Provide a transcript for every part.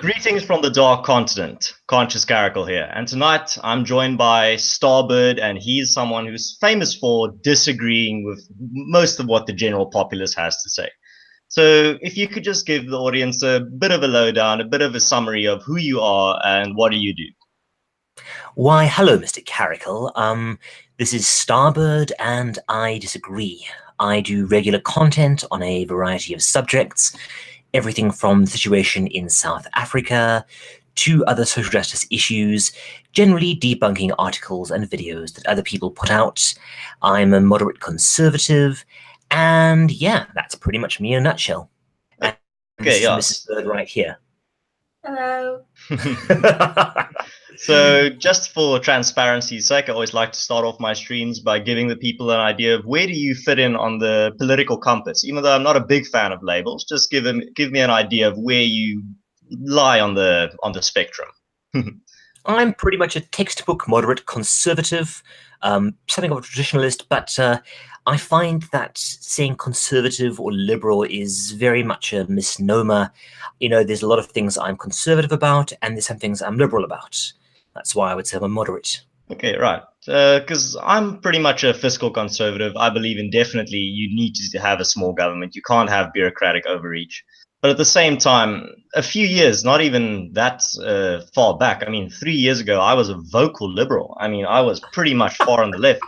Greetings from the Dark Continent, Conscious Caracal here, and tonight I'm joined by Starbird, and he's someone who's famous for disagreeing with most of what the general populace has to say. So if you could just give the audience a bit of a lowdown, a bit of a summary of who you are and what do you do? Why, hello, Mr. Caracal. This is Starbird, and I disagree. I do regular content on a variety of subjects, everything from the situation in South Africa to other social justice issues, generally debunking articles and videos that other people put out. I'm a moderate conservative, and yeah, that's pretty much me in a nutshell. And this Okay, is yes. Mrs. Bird right here. Hello. So just for transparency's sake, I always like to start off my streams by giving the people an idea of where do you fit in on the political compass. Even though I'm not a big fan of labels, just give me an idea of where you lie on the spectrum. I'm pretty much a textbook moderate conservative, something of a traditionalist, but I find that saying conservative or liberal is very much a misnomer. You know, there's a lot of things I'm conservative about, and there's some things I'm liberal about. That's why I would say I'm a moderate. Okay, right. Because I'm pretty much a fiscal conservative. I believe indefinitely you need to have a small government. You can't have bureaucratic overreach. But at the same time, a few years, not even that far back. I mean, 3 years ago, I was a vocal liberal. I mean, I was pretty much far on the left.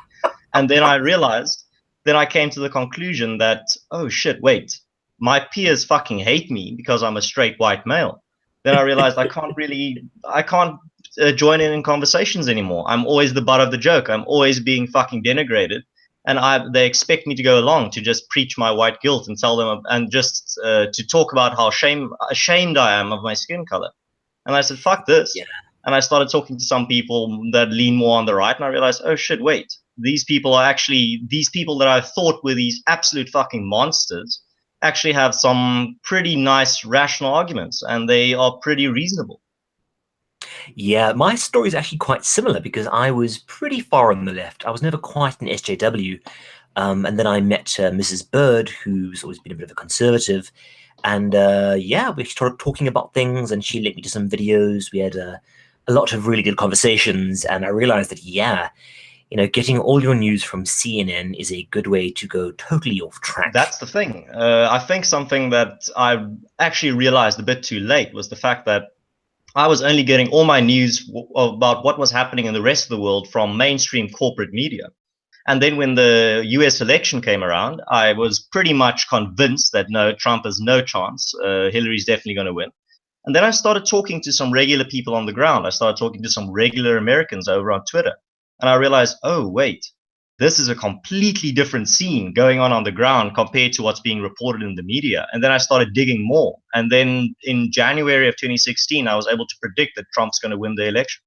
And then I came to the conclusion that, oh shit, wait, my peers fucking hate me because I'm a straight white male. Then I realized I can't join in conversations anymore. I'm always the butt of the joke. I'm always being fucking denigrated, and they expect me to go along to just preach my white guilt and tell them and just to talk about how ashamed I am of my skin color. And I said, fuck this. Yeah. And I started talking to some people that lean more on the right, and I realized, oh shit, wait, these people that I thought were these absolute fucking monsters actually have some pretty nice rational arguments, and they are pretty reasonable. Yeah, my story is actually quite similar because I was pretty far on the left. I was never quite an SJW. And then I met Mrs. Bird, who's always been a bit of a conservative. And yeah, we started talking about things, and she linked me to some videos. We had a lot of really good conversations. And I realized that, yeah, you know, getting all your news from CNN is a good way to go totally off track. That's the thing. I think something that I actually realized a bit too late was the fact that I was only getting all my news about what was happening in the rest of the world from mainstream corporate media. And then when the US election came around, I was pretty much convinced that no, Trump has no chance. Hillary's definitely going to win. And then I started talking to some regular people on the ground. I started talking to some regular Americans over on Twitter. And I realized, oh, wait, this is a completely different scene going on the ground compared to what's being reported in the media. And then I started digging more. And then in January of 2016, I was able to predict that Trump's going to win the election.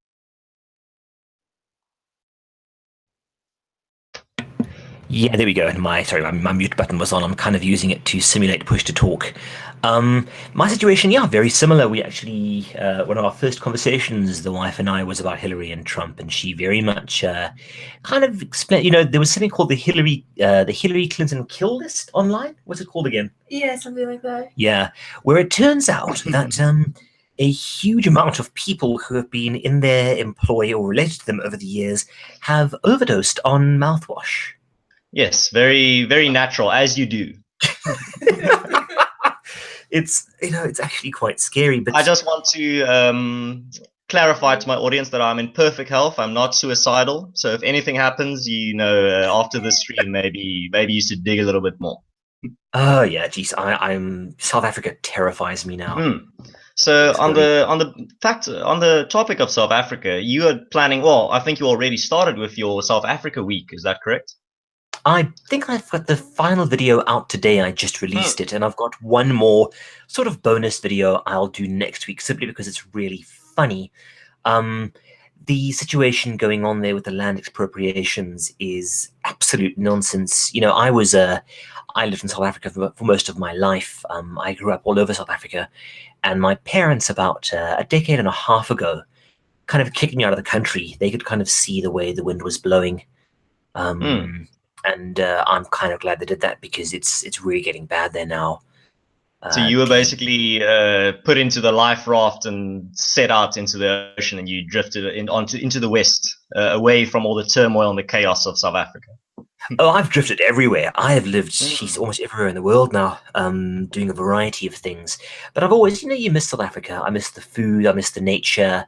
Yeah, there we go. And my mute button was on. I'm kind of using it to simulate push to talk. My situation, yeah, very similar. We actually, one of our first conversations, the wife and I, was about Hillary and Trump, and she very much kind of explained. You know, there was something called the Hillary Clinton kill list online. What's it called again? Yeah, something like that. Yeah, where it turns out that a huge amount of people who have been in their employ or related to them over the years have overdosed on mouthwash. Yes, very, very natural, as you do. It's, you know, it's actually quite scary. But I just want to clarify to my audience that I'm in perfect health. I'm not suicidal. So if anything happens, you know, after the stream, maybe you should dig a little bit more. Oh yeah, geez, I'm South Africa terrifies me now. So on the topic of South Africa, you are planning. Well, I think you already started with your South Africa week. Is that correct? I think I've got the final video out today. I just released it, and I've got one more sort of bonus video I'll do next week, simply because it's really funny. The situation going on there with the land expropriations is absolute nonsense. You know, I lived in South Africa for most of my life. I grew up all over South Africa, and my parents, about a decade and a half ago, kind of kicked me out of the country. They could kind of see the way the wind was blowing. And I'm kind of glad they did that, because it's really getting bad there now. So you were basically put into the life raft and set out into the ocean, and you drifted into the west, away from all the turmoil and the chaos of South Africa. Oh, I've drifted everywhere. I have lived, almost everywhere in the world now, doing a variety of things. But I've always, you miss South Africa. I miss the food. I miss the nature.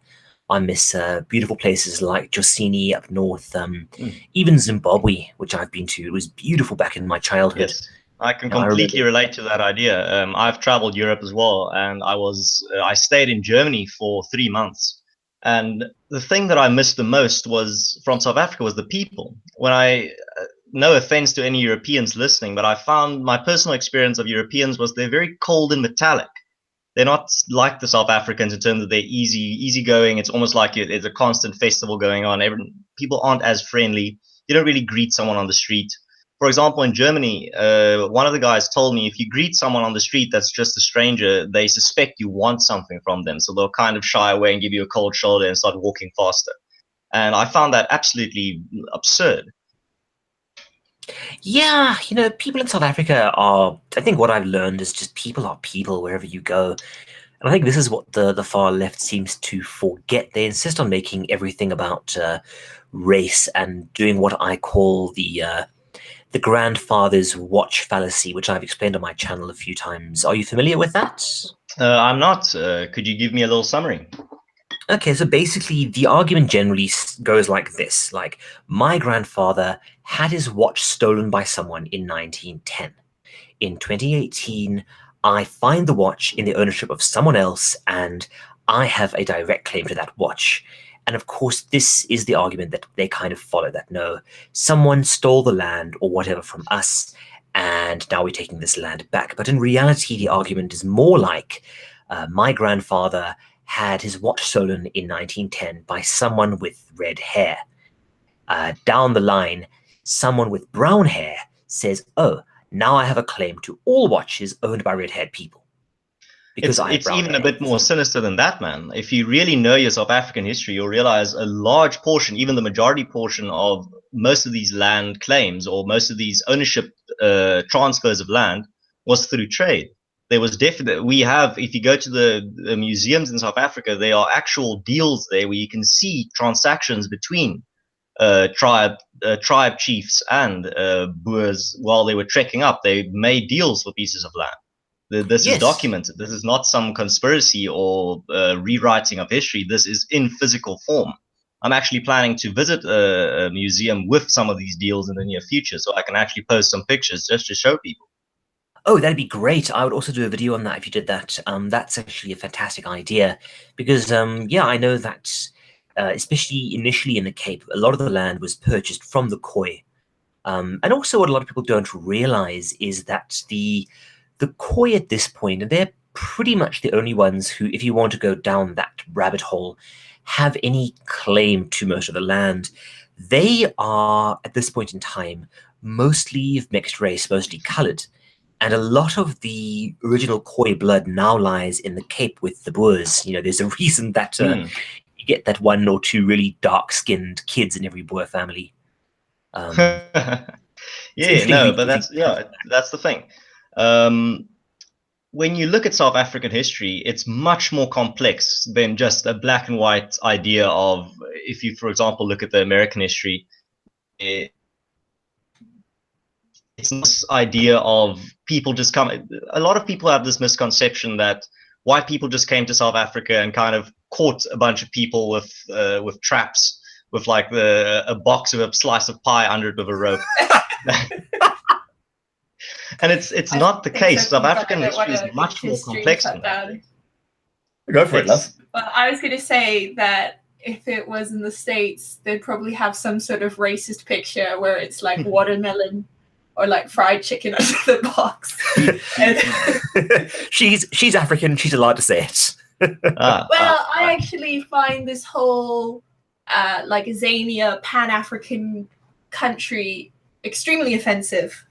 I miss beautiful places like Josini up north. Even Zimbabwe, which I've been to. It was beautiful back in my childhood. Yes. I can completely relate to that idea. I've traveled Europe as well, and I stayed in Germany for 3 months. And the thing that I missed the most was from South Africa was the people. No offense to any Europeans listening, but I found my personal experience of Europeans was they're very cold and metallic. They're not like the South Africans in terms of they're easygoing. It's almost like it's a constant festival going on. People aren't as friendly. You don't really greet someone on the street. For example, in Germany, one of the guys told me if you greet someone on the street that's just a stranger, they suspect you want something from them. So they'll kind of shy away and give you a cold shoulder and start walking faster. And I found that absolutely absurd. Yeah, people in South Africa I think what I've learned is just people are people wherever you go. And I think this is what the far left seems to forget. They insist on making everything about race and doing what I call the grandfather's watch fallacy, which I've explained on my channel a few times. Are you familiar with that? I'm not. Could you give me a little summary? Okay, so basically the argument generally goes like this. Like, my grandfather had his watch stolen by someone in 1910. In 2018, I find the watch in the ownership of someone else, and I have a direct claim to that watch. And of course, this is the argument that they kind of follow, that no, someone stole the land or whatever from us, and now we're taking this land back. But in reality, the argument is more like my grandfather had his watch stolen in 1910 by someone with red hair. Down the line, someone with brown hair says, oh, now I have a claim to all watches owned by red-haired people. Because it's even a bit more sinister than that, man. If you really know your South African history, you'll realize a large portion, even the majority portion of most of these land claims or most of these ownership transfers of land was through trade. There was definitely, if you go to the museums in South Africa, there are actual deals there where you can see transactions between tribe chiefs and Boers while they were trekking up. They made deals for pieces of land. This is documented. This is not some conspiracy or rewriting of history. This is in physical form. I'm actually planning to visit a museum with some of these deals in the near future, so I can actually post some pictures just to show people. Oh, that'd be great. I would also do a video on that if you did that. That's actually a fantastic idea because, yeah, I know that especially initially in the Cape, a lot of the land was purchased from the Khoi. And also what a lot of people don't realize is that the Khoi at this point, and they're pretty much the only ones who, if you want to go down that rabbit hole, have any claim to most of the land. They are, at this point in time, mostly of mixed race, mostly colored. And a lot of the original Khoi blood now lies in the Cape with the Boers. There's a reason that you get that one or two really dark-skinned kids in every Boer family. But that's the thing. When you look at South African history, it's much more complex than just a black and white idea of, if you, for example, look at the American history, it's this idea of people just come. A lot of people have this misconception that white people just came to South Africa and kind of caught a bunch of people with traps, with like a box of a slice of pie under it with a rope. And it's not the case. South African history is much more complex than that. Go for it, love. Well, I was going to say that if it was in the States, they'd probably have some sort of racist picture where it's like watermelon or like fried chicken under the box. She's African. She's allowed to say it. I actually find this whole like Zania Pan-African country extremely offensive.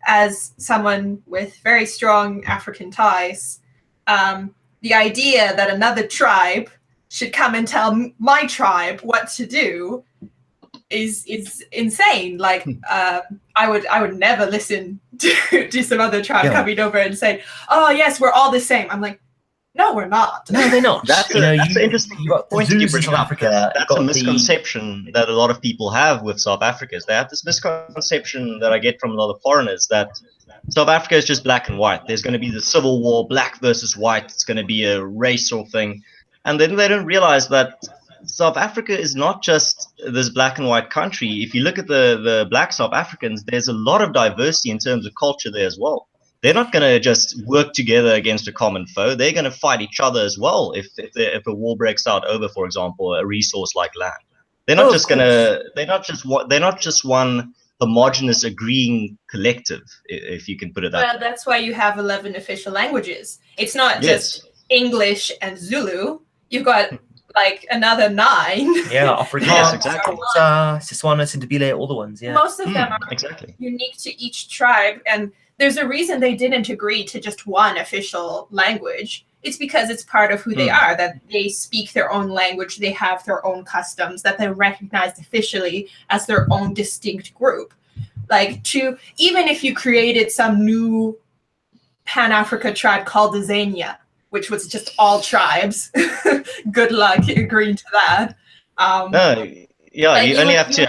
As someone with very strong African ties, the idea that another tribe should come and tell my tribe what to do is insane. Like I would never listen to some other tribe coming over and saying, "Oh yes, we're all the same." I'm like, no, we're not. No, they're not. That's an interesting point you bring South up. Africa. That's a misconception that a lot of people have with South Africa. Is they have this misconception that I get from a lot of foreigners that South Africa is just black and white. There's going to be the civil war, black versus white. It's going to be a racial thing. And then they don't realize that South Africa is not just this black and white country. If you look at the black South Africans, there's a lot of diversity in terms of culture there as well. They're not going to just work together against a common foe. They're going to fight each other as well if a war breaks out over, for example, a resource like land. They're not just going to. They're not just one homogenous agreeing collective, if you can put it that way. Well, that's why you have 11 official languages. It's not just English and Zulu. You've got like another 9. Yeah, Afrikaans, yes, exactly. Setswana, Sindebele, all the ones. Yeah, most of them are unique to each tribe, and there's a reason they didn't agree to just one official language. It's because it's part of who they are, that they speak their own language, they have their own customs, that they're recognized officially as their own distinct group. Like, even if you created some new Pan-Africa tribe called the Xenia, which was just all tribes, good luck agreeing to that. Yeah, like you only have to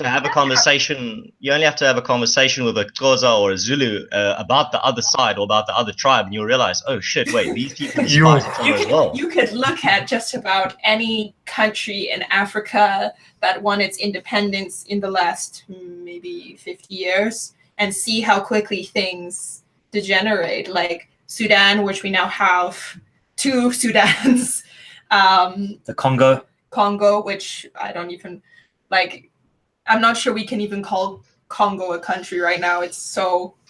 have a conversation. You only have to have a conversation with a Xhosa or a Zulu about the other side or about the other tribe, and you'll realize, oh shit, wait, these people despise each other as well. You could look at just about any country in Africa that won its independence in the last maybe 50 years and see how quickly things degenerate. Like Sudan, which we now have 2 Sudans. The Congo, which I don't even like. I'm not sure we can even call Congo a country right now. It's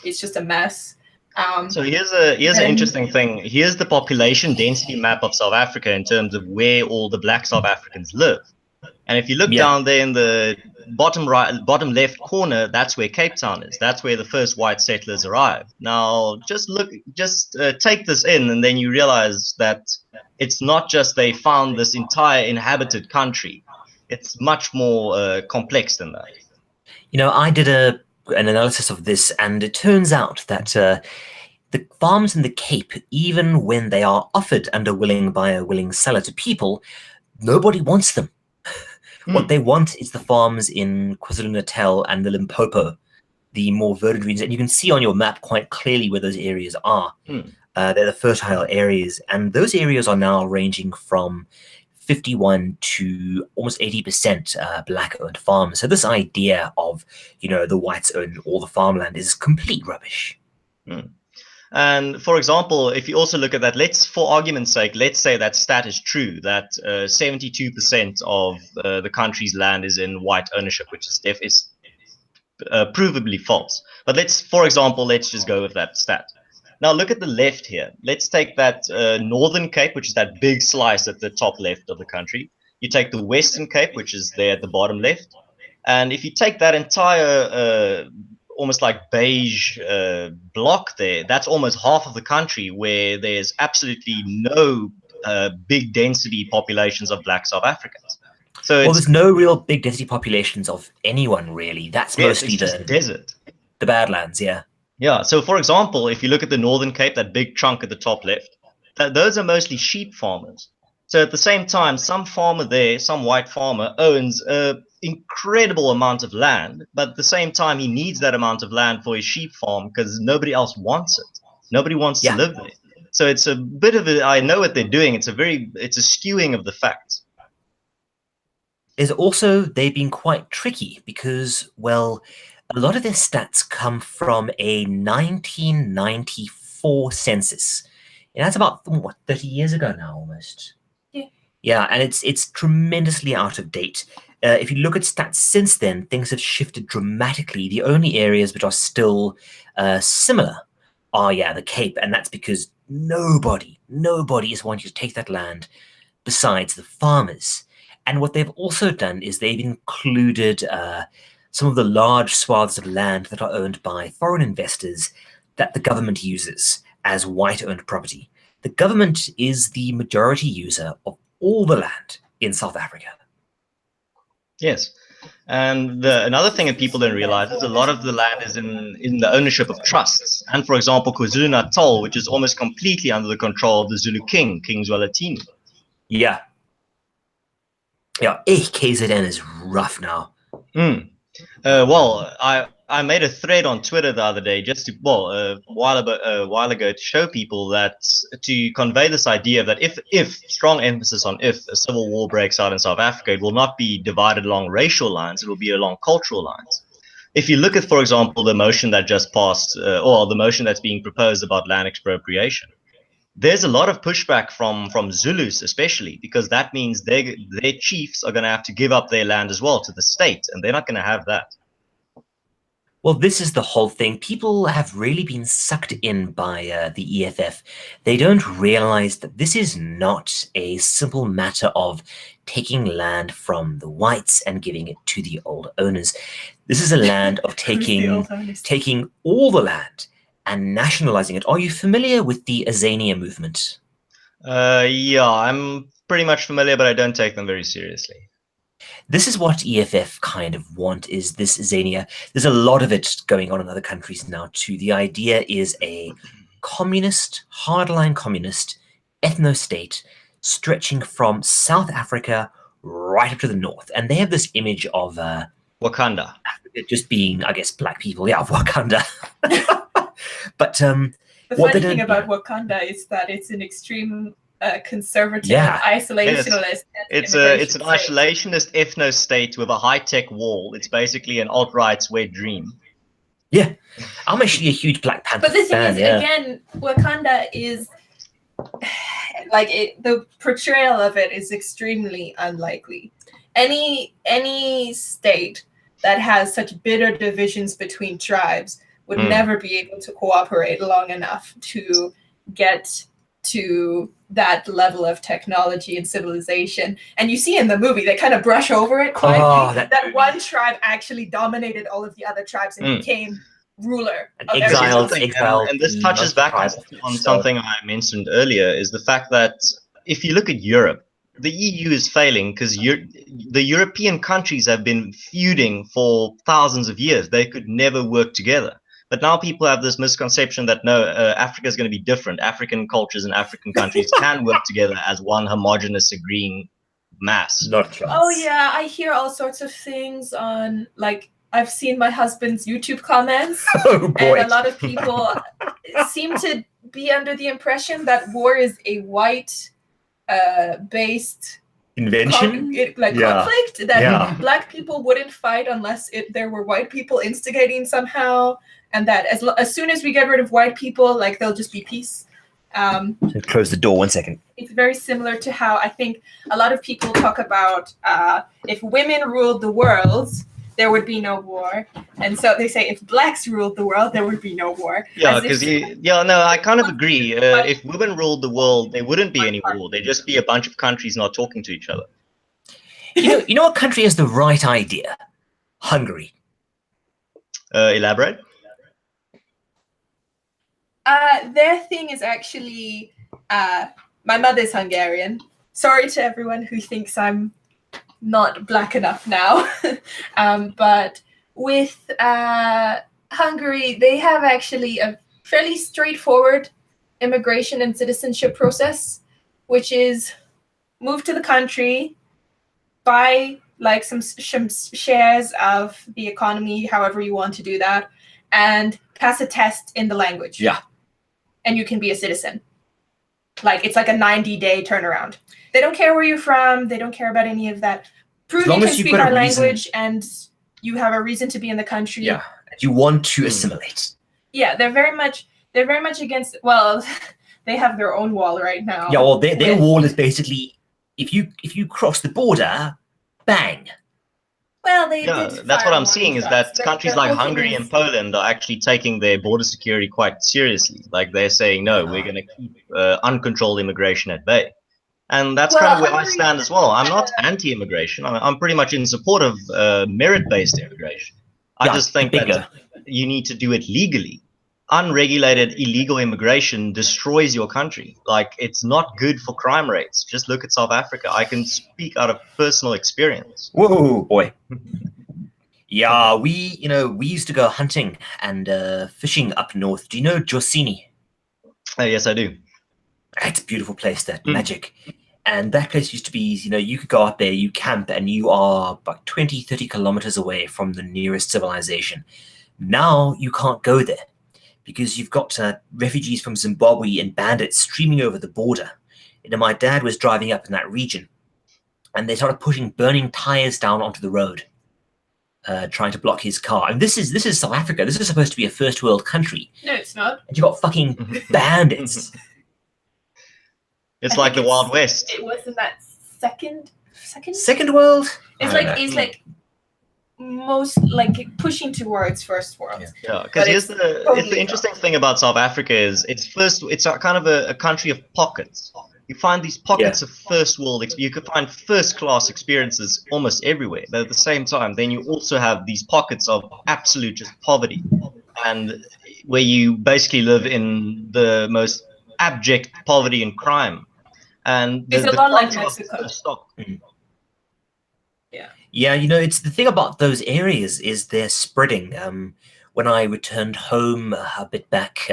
just a mess. So here's an interesting thing. Here's the population density map of South Africa in terms of where all the black South Africans live. And if you look down there in the bottom left corner, that's where Cape Town is. That's where the first white settlers arrived. Now, just take this in, and then you realize that it's not just they found this entire inhabited country. It's much more complex than that. You know, I did an analysis of this, and it turns out that the farms in the Cape, even when they are offered by a willing seller to people, nobody wants them. What they want is the farms in KwaZulu-Natal and the Limpopo, the more verdant regions. And you can see on your map quite clearly where those areas are. They're the fertile areas. And those areas are now ranging from 51 to almost 80% black-owned farms. So this idea of, the whites own all the farmland is complete rubbish. And for example, if you also look at that, for argument's sake, let's say that stat is true, that 72% of the country's land is in white ownership, which is provably false. But for example, let's just go with that stat. Now look at the left here. Let's take that Northern Cape, which is that big slice at the top left of the country. You take the Western Cape, which is there at the bottom left. And if you take that entire almost like beige block there, that's almost half of the country where there's absolutely no big density populations of black South Africans. So there's no real big density populations of anyone really. That's mostly the desert, the Badlands. Yeah. So for example, if you look at the Northern Cape, that big chunk at the top left, those are mostly sheep farmers. So at the same time, some farmer there, some white farmer owns incredible amount of land, but at the same time he needs that amount of land for his sheep farm because nobody else wants it. Nobody wants to live there. So it's a bit of I know what they're doing. It's a skewing of the facts. They've been quite tricky because, well, a lot of their stats come from a 1994 census. And that's about 30 years ago now almost. Yeah, and it's tremendously out of date. If you look at stats since then, things have shifted dramatically. The only areas which are still similar are, the Cape, and that's because nobody is wanting to take that land besides the farmers. And what they've also done is they've included some of the large swaths of land that are owned by foreign investors that the government uses as white-owned property. The government is the majority user of all the land in South Africa. Yes. And another thing that people don't realize is a lot of the land is in the ownership of trusts. And for example, KwaZulu-Natal, which is almost completely under the control of the Zulu king, King Zwelithini. Yeah. Yeah, KZN is rough now. Well, I made a thread on Twitter the other day just to, a while ago to show people that to convey this idea that if strong emphasis on if a civil war breaks out in South Africa, it will not be divided along racial lines, it will be along cultural lines. If you look at, for example, the motion that just passed, or the motion that's being proposed about land expropriation, there's a lot of pushback from Zulus, especially because that means their chiefs are going to have to give up their land as well to the state, and they're not going to have that. Well, this is the whole thing. People have really been sucked in by the EFF. They don't realize that this is not a simple matter of taking land from the whites and giving it to the old owners. This is a land of taking all the land and nationalizing it. Are you familiar with the Azania movement? Yeah, I'm pretty much familiar, but I don't take them very seriously. This is what EFF kind of want, is this Azania. There's a lot of it going on in other countries now too. The idea is a communist, hardline communist, ethno-state stretching from South Africa right up to the north. And they have this image of Wakanda. Africa just being, I guess, black people. Yeah, Wakanda. But the funny thing about Wakanda is that it's an extreme conservative, isolationist. It's an isolationist ethno state with a high-tech wall. It's basically an alt-right's wet dream. Yeah, I'm actually a huge Black Panther fan. But the thing is, again, Wakanda is the portrayal of it is extremely unlikely. Any state that has such bitter divisions between tribes would never be able to cooperate long enough to get to that level of technology and civilization. And you see in the movie, they kind of brush over it quietly. That one tribe actually dominated all of the other tribes and became ruler. Exiled. And this touches back on something I mentioned earlier, is the fact that if you look at Europe, the EU is failing because the European countries have been feuding for thousands of years. They could never work together. But now people have this misconception that no, Africa is going to be different. African cultures and African countries can work together as one homogenous, agreeing mass. Oh yeah, I hear all sorts of things on, like, I've seen my husband's YouTube comments, and a lot of people seem to be under the impression that war is a white based invention, conflict, that black people wouldn't fight unless there were white people instigating somehow, and that as soon as we get rid of white people, like, there'll just be peace. Close the door 1 second. It's very similar to how I think a lot of people talk about if women ruled the world, there would be no war. And so they say if blacks ruled the world, there would be no war. Yeah, because I kind of agree. If women ruled the world, there wouldn't be any war. There'd just be a bunch of countries not talking to each other. You know what country has the right idea? Hungary. Elaborate? Their thing is actually, my mother's Hungarian. Sorry to everyone who thinks I'm not black enough now. But with Hungary, they have actually a fairly straightforward immigration and citizenship process, which is move to the country, buy like some shares of the economy, however you want to do that, and pass a test in the language. Yeah. And you can be a citizen. Like, it's like a 90-day turnaround. They don't care where you're from. They don't care about any of that. Prove you can speak our language and you have a reason to be in the country. Yeah. You want to assimilate. Yeah, they're very much against, well, they have their own wall right now. Yeah, well, their wall is basically, if you cross the border, bang. Well, that's what I'm seeing, is that countries like Hungary and Poland are actually taking their border security quite seriously. Like, they're saying, no, we're going to keep uncontrolled immigration at bay. And that's kind of where I stand as well. I'm not anti-immigration. I'm pretty much in support of merit-based immigration. I just think that you need to do it legally. unregulated illegal immigration destroys your country. Like, it's not good for crime rates. Just look at South Africa. I can speak out of personal experience. Whoa, boy. Yeah, we used to go hunting and fishing up north. Do you know Josini? Yes, I do. It's a beautiful place there, magic. And that place used to be, you could go up there, you camp, and you are about 20, 30 kilometers away from the nearest civilization. Now you can't go there because you've got refugees from Zimbabwe and bandits streaming over the border. My dad was driving up in that region, and they started pushing burning tires down onto the road, trying to block his car. And this is South Africa. This is supposed to be a first world country. No, it's not. And you got fucking bandits. It's like the Wild West. It wasn't that second world. It's like most like pushing towards first world. Yeah, because here's the interesting thing about South Africa is it's a kind of a country of pockets. You find these pockets of first world. You could find first class experiences almost everywhere, but at the same time, then you also have these pockets of absolute just poverty, and where you basically live in the most abject poverty and crime. And it's a lot like Mexico. Yeah, it's the thing about those areas is they're spreading. When I returned home a bit back,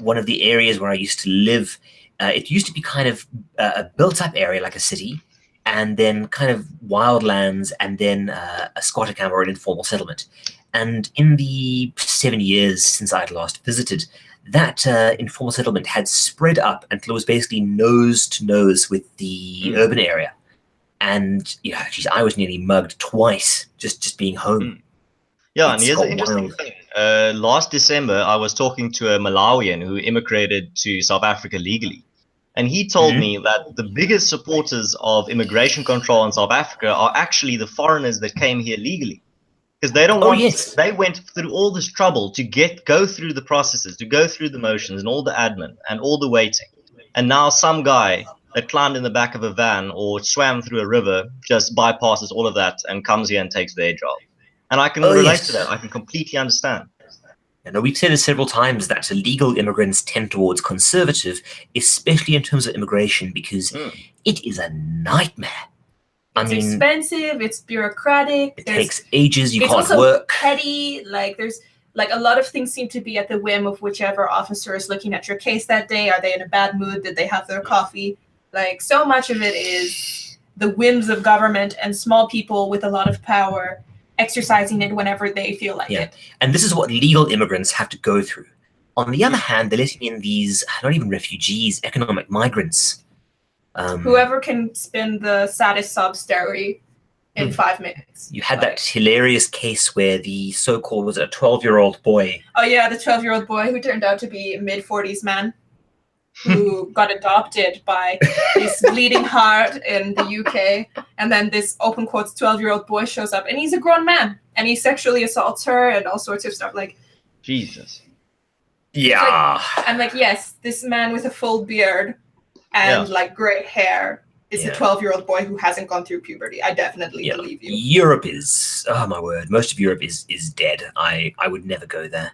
one of the areas where I used to live, it used to be kind of a built-up area like a city, and then kind of wildlands, and then a squatter camp or an informal settlement. And in the 7 years since I had last visited, that informal settlement had spread up until it was basically nose to nose with the urban area. And I was nearly mugged twice just being home. Yeah, and here's the interesting thing. Last December, I was talking to a Malawian who immigrated to South Africa legally. And he told me that the biggest supporters of immigration control in South Africa are actually the foreigners that came here legally. Because they don't want, they went through all this trouble to go through the processes, to go through the motions and all the admin and all the waiting. And now some guy that climbed in the back of a van or swam through a river just bypasses all of that and comes here and takes their job. And I can relate to that. I can completely understand. We've said this several times that illegal immigrants tend towards conservative, especially in terms of immigration, because it is a nightmare. It's expensive, it's bureaucratic. It takes ages, you can't work. It's also petty, there's a lot of things seem to be at the whim of whichever officer is looking at your case that day. Are they in a bad mood? Did they have their coffee? So much of it is the whims of government and small people with a lot of power exercising it whenever they feel like it. And this is what legal immigrants have to go through. On the other hand, they're letting in these, not even refugees, economic migrants. Whoever can spin the saddest sob story in 5 minutes. You had that hilarious case where the so-called, was it a 12-year-old boy? Oh yeah, the 12-year-old boy who turned out to be a mid-40s man who got adopted by this bleeding heart in the UK. And then this, open quotes, 12-year-old boy shows up and he's a grown man and he sexually assaults her and all sorts of stuff. Jesus. Yeah. I'm yes, this man with a full beard and gray hair is a 12-year-old boy who hasn't gone through puberty. I definitely believe you. Europe is, oh my word, most of Europe is dead. I would never go there.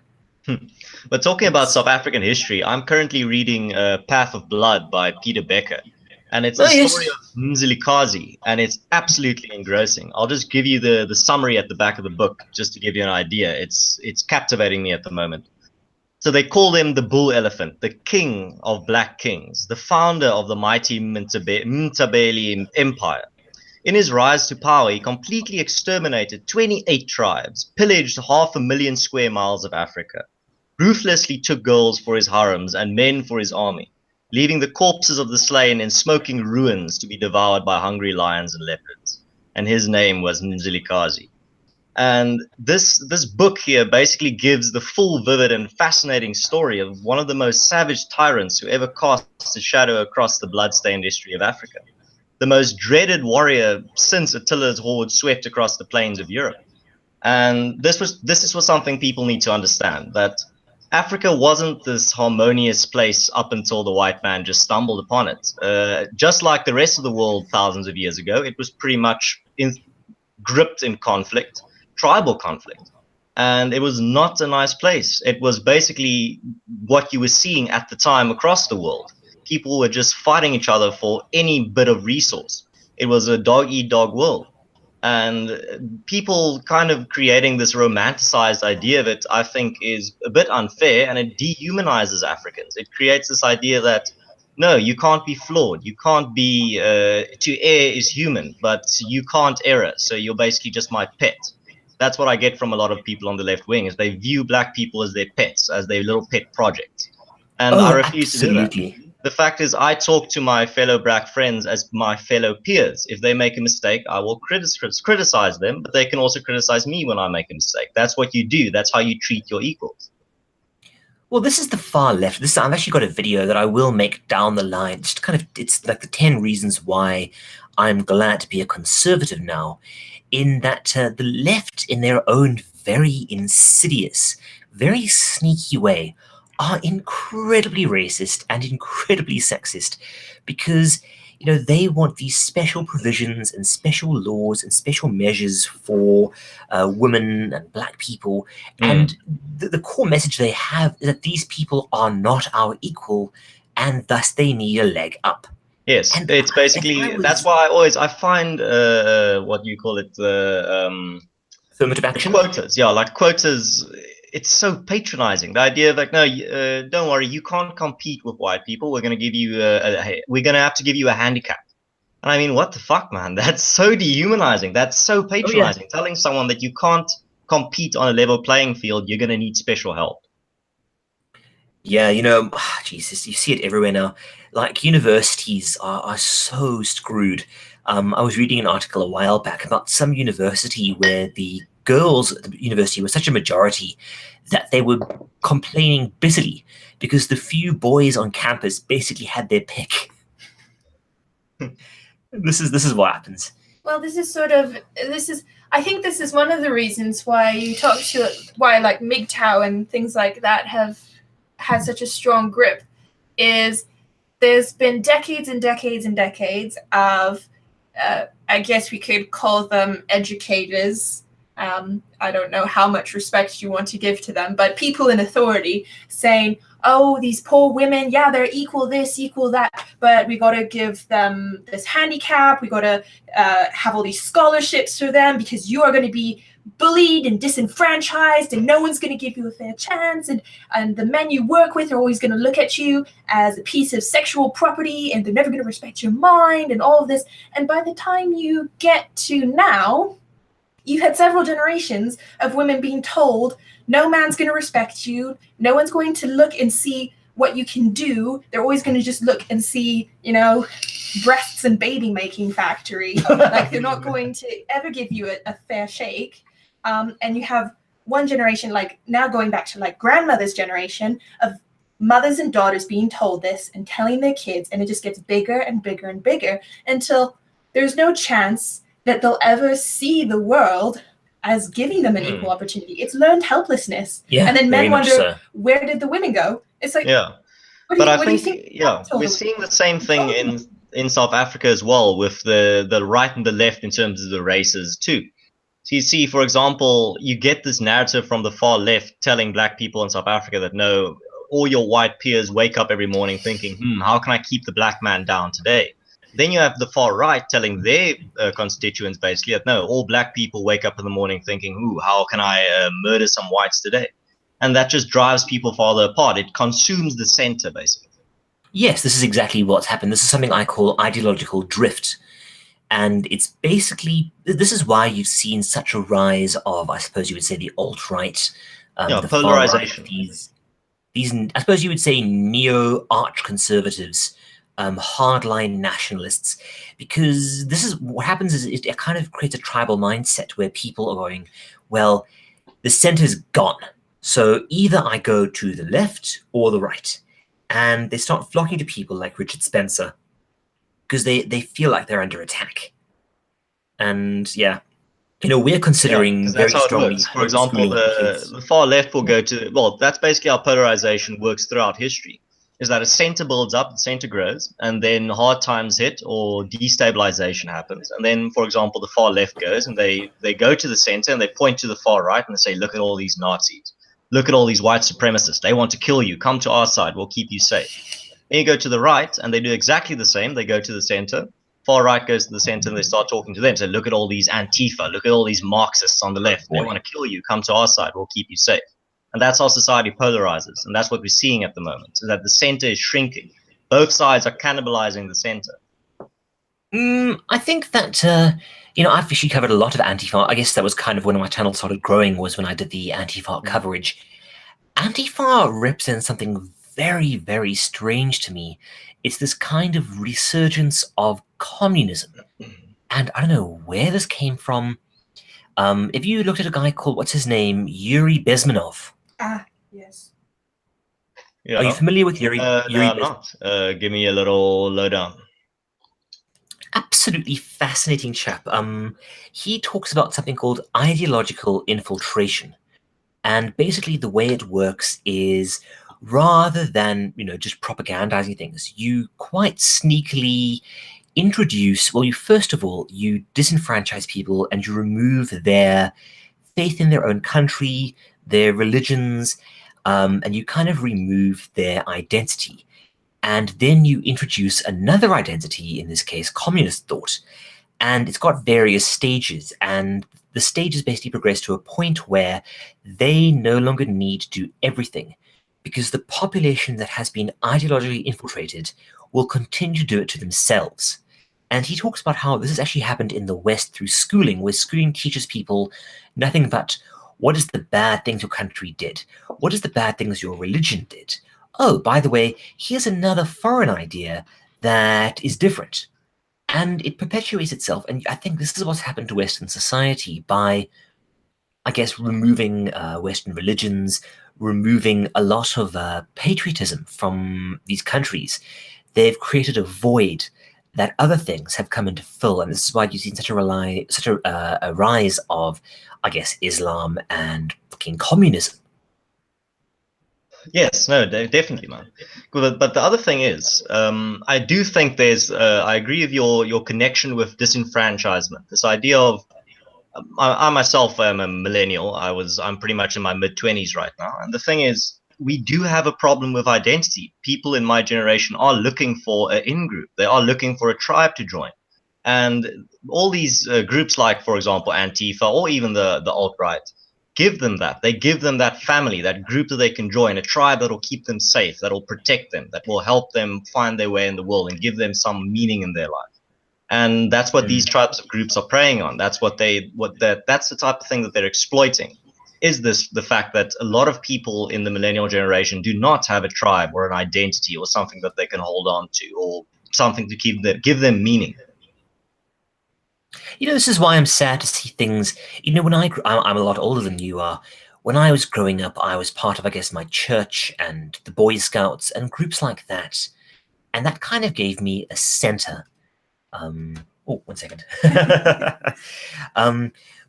But talking about South African history, I'm currently reading Path of Blood by Peter Becker. And it's a story of Mzilikazi, and it's absolutely engrossing. I'll just give you the summary at the back of the book, just to give you an idea. It's captivating me at the moment. So they call him the bull elephant, the king of black kings, the founder of the mighty Mtabeli Empire. In his rise to power, he completely exterminated 28 tribes, pillaged 500,000 square miles of Africa, ruthlessly took girls for his harems and men for his army, leaving the corpses of the slain in smoking ruins to be devoured by hungry lions and leopards. And his name was Mzilikazi. And this book here basically gives the full, vivid, and fascinating story of one of the most savage tyrants who ever cast a shadow across the bloodstained history of Africa. The most dreaded warrior since Attila's horde swept across the plains of Europe. And this was something people need to understand, that Africa wasn't this harmonious place up until the white man just stumbled upon it. Just like the rest of the world thousands of years ago, it was pretty much gripped in conflict. Tribal conflict. And it was not a nice place. It was basically what you were seeing at the time across the world. People were just fighting each other for any bit of resource. It was a dog eat dog world. And people kind of creating this romanticized idea of it, I think, is a bit unfair, and it dehumanizes Africans. It creates this idea that no, you can't be flawed. You can't be to err is human, but you can't err. So you're basically just my pet. That's what I get from a lot of people on the left wing, is they view black people as their pets, as their little pet projects. And I refuse to do that. The fact is, I talk to my fellow black friends as my fellow peers. If they make a mistake, I will criticize them, but they can also criticize me when I make a mistake. That's what you do. That's how you treat your equals. Well, this is the far left. I've actually got a video that I will make down the line. Just kind of, it's like the 10 reasons why I'm glad to be a conservative now, in that the left, in their own very insidious, very sneaky way, are incredibly racist and incredibly sexist, because they want these special provisions and special laws and special measures for women and black people. And the core message they have is that these people are not our equal, and thus they need a leg up. Yes, and it's basically that's why I find what you call it, the affirmative action quotas. Yeah, like quotas. It's so patronizing. The idea of like, no, don't worry, you can't compete with white people. We're going to give you we're going to have to give you a handicap. And I mean, what the fuck, man? That's so dehumanizing. That's so patronizing. Oh, yeah. Telling someone that you can't compete on a level playing field, you're going to need special help. Yeah, Jesus, you see it everywhere now. Like, universities are so screwed. I was reading an article a while back about some university where the girls at the university were such a majority that they were complaining bitterly because the few boys on campus basically had their pick. This is what happens. Well, I think this is one of the reasons why like MGTOW and things like that have had such a strong grip, is there's been decades and decades and decades of I guess we could call them educators. I don't know how much respect you want to give to them, but people in authority saying, oh, these poor women, yeah, they're equal this, equal that, but we got to give them this handicap. We got to have all these scholarships for them because you are going to be bullied and disenfranchised and no one's going to give you a fair chance. And the men you work with are always going to look at you as a piece of sexual property and they're never going to respect your mind and all of this. And by the time you get to now, you've had several generations of women being told, no man's going to respect you. No one's going to look and see what you can do. They're always going to just look and see, breasts and baby making factory. Like, they're not going to ever give you a fair shake. And you have one generation, like now going back to like grandmother's generation of mothers and daughters being told this and telling their kids, and it just gets bigger and bigger and bigger until there's no chance that they'll ever see the world as giving them an equal opportunity. It's learned helplessness. Yeah, and then men wonder, where did the women go? It's like, yeah. But I think we're seeing the same thing in South Africa as well, with the right and the left in terms of the races too. So you see, for example, you get this narrative from the far left telling black people in South Africa that no, all your white peers wake up every morning thinking, how can I keep the black man down today? Then you have the far right telling their constituents basically that no, all black people wake up in the morning thinking, how can I murder some whites today? And that just drives people farther apart. It consumes the center, basically. Yes, this is exactly what's happened. This is something I call ideological drift. And it's basically, this is why you've seen such a rise of, I suppose you would say, the alt-right. The polarization. Right, these, I suppose you would say, neo-arch-conservatives, hardline nationalists, because this is what happens is it kind of creates a tribal mindset where people are going, well, the center's gone. So either I go to the left or the right. And they start flocking to people like Richard Spencer because they feel like they're under attack. And yeah, we're considering very strongly. For example, the far left will go to, well, that's basically how polarization works throughout history. is that a center builds up, the center grows, and then hard times hit or destabilization happens. And then, for example, the far left goes and they go to the center and they point to the far right and they say, look at all these Nazis. Look at all these white supremacists. They want to kill you. Come to our side. We'll keep you safe. Then you go to the right and they do exactly the same. They go to the center. Far right goes to the center and they start talking to them. So look at all these Antifa. Look at all these Marxists on the left. They want to kill you. Come to our side. We'll keep you safe. And that's how society polarizes. And that's what we're seeing at the moment, so that the center is shrinking. Both sides are cannibalizing the center. I think that, I've actually covered a lot of Antifa. I guess that was kind of when my channel started growing, was when I did the Antifa coverage. Antifa represents something very, very strange to me. It's this kind of resurgence of communism. And I don't know where this came from. If you looked at a guy called, what's his name? Yuri Bezmenov. Ah, yes. Yeah. Are you familiar with Yuri? No, I'm not. Give me a little lowdown. Absolutely fascinating chap. He talks about something called ideological infiltration. And basically the way it works is, rather than, just propagandizing things, you quite sneakily introduce, first of all, you disenfranchise people and you remove their faith in their own country, their religions, and you kind of remove their identity. And then you introduce another identity, in this case, communist thought. And it's got various stages, and the stages basically progress to a point where they no longer need to do everything, because the population that has been ideologically infiltrated will continue to do it to themselves. And he talks about how this has actually happened in the West through schooling, where schooling teaches people nothing but what is the bad things your country did? What is the bad things your religion did? Oh, by the way, here's another foreign idea that is different. And it perpetuates itself. And I think this is what's happened to Western society by, I guess, removing Western religions, removing a lot of patriotism from these countries. They've created a void that other things have come in to fill. And this is why you've seen such a rise of, I guess, Islam and fucking communism. Yes, no, definitely, man. But the other thing is, I do think there's, I agree with your connection with disenfranchisement. This idea of, I myself am a millennial. I'm pretty much in my mid-20s right now. And the thing is, we do have a problem with identity. People in my generation are looking for an in-group. They are looking for a tribe to join. And all these groups like, for example, Antifa or even the alt-right, give them that. They give them that family, that group that they can join, a tribe that will keep them safe, that will protect them, that will help them find their way in the world and give them some meaning in their life. And that's what these types of groups are preying on. That's that's the type of thing that they're exploiting. Is the fact that a lot of people in the millennial generation do not have a tribe or an identity or something that they can hold on to or something to give them meaning. This is why I'm sad to see things. When I'm a lot older than you are. When I was growing up, I was part of, I guess, my church and the Boy Scouts and groups like that. And that kind of gave me a center. One second.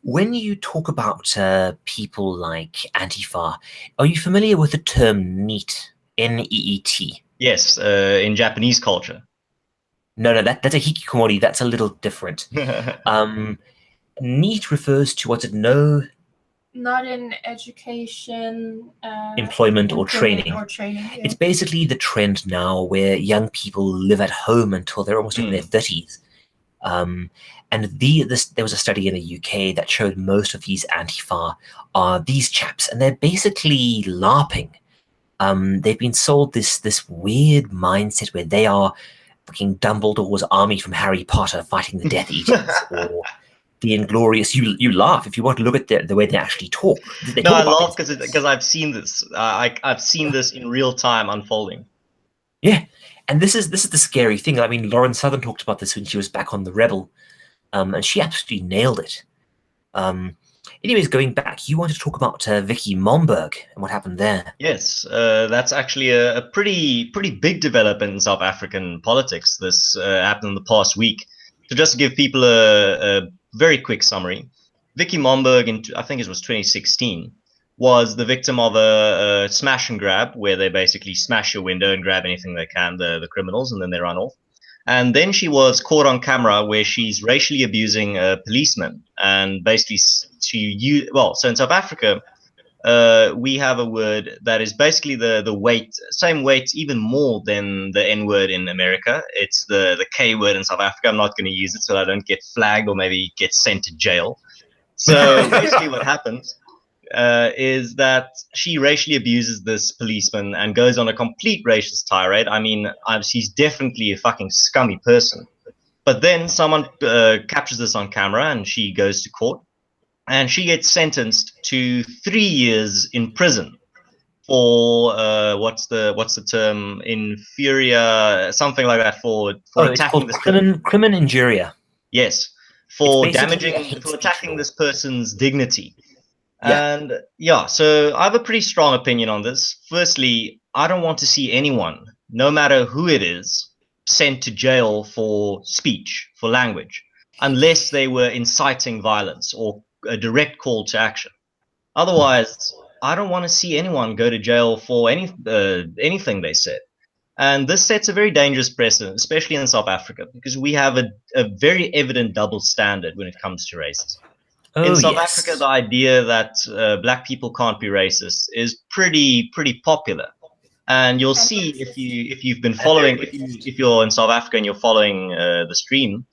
When you talk about people like Antifa, are you familiar with the term NEET? N-E-E-T? Yes, in Japanese culture. No, that's a hikikomori. That's a little different. NEET refers to what's it? No. Not in education, employment or training. Yeah. It's basically the trend now where young people live at home until they're almost in their 30s. And there was a study in the UK that showed most of these Antifa are these chaps, and they're basically LARPing. They've been sold this weird mindset where they are fucking Dumbledore's army from Harry Potter fighting the Death Eaters, or the Inglorious. You laugh if you want to look at the way they actually talk. I laugh because I've seen this. I've seen this in real time unfolding. Yeah, and this is the scary thing. I mean, Lauren Southern talked about this when she was back on The Rebel, and she absolutely nailed it. Anyways, going back, you wanted to talk about Vicki Momberg and what happened there. Yes, that's actually a pretty big development in South African politics. This happened in the past week. So just to give people a very quick summary, Vicki Momberg, I think it was 2016, was the victim of a smash and grab, where they basically smash your window and grab anything they can, the criminals, and then they run off. And then she was caught on camera where she's racially abusing a policeman, and basically so in South Africa, we have a word that is basically the same weight, even more than the N word in America. It's the K word in South Africa. I'm not going to use it so I don't get flagged or maybe get sent to jail. So basically what happens is that she racially abuses this policeman and goes on a complete racist tirade. I mean, she's definitely a fucking scummy person. But then someone captures this on camera and she goes to court and she gets sentenced to 3 years in prison for what's the term, inferior, something like that, for attacking this crimen injuria. Yes, for attacking this person's dignity. Yeah. And yeah, so I have a pretty strong opinion on this. Firstly, I don't want to see anyone, no matter who it is, sent to jail for speech, for language, unless they were inciting violence or a direct call to action. Otherwise, I don't want to see anyone go to jail for anything they said. And this sets a very dangerous precedent, especially in South Africa, because we have a very evident double standard when it comes to racism. In South Africa, the idea that black people can't be racist is pretty popular, and you'll see if you've been following, if you're in South Africa and you're following the stream,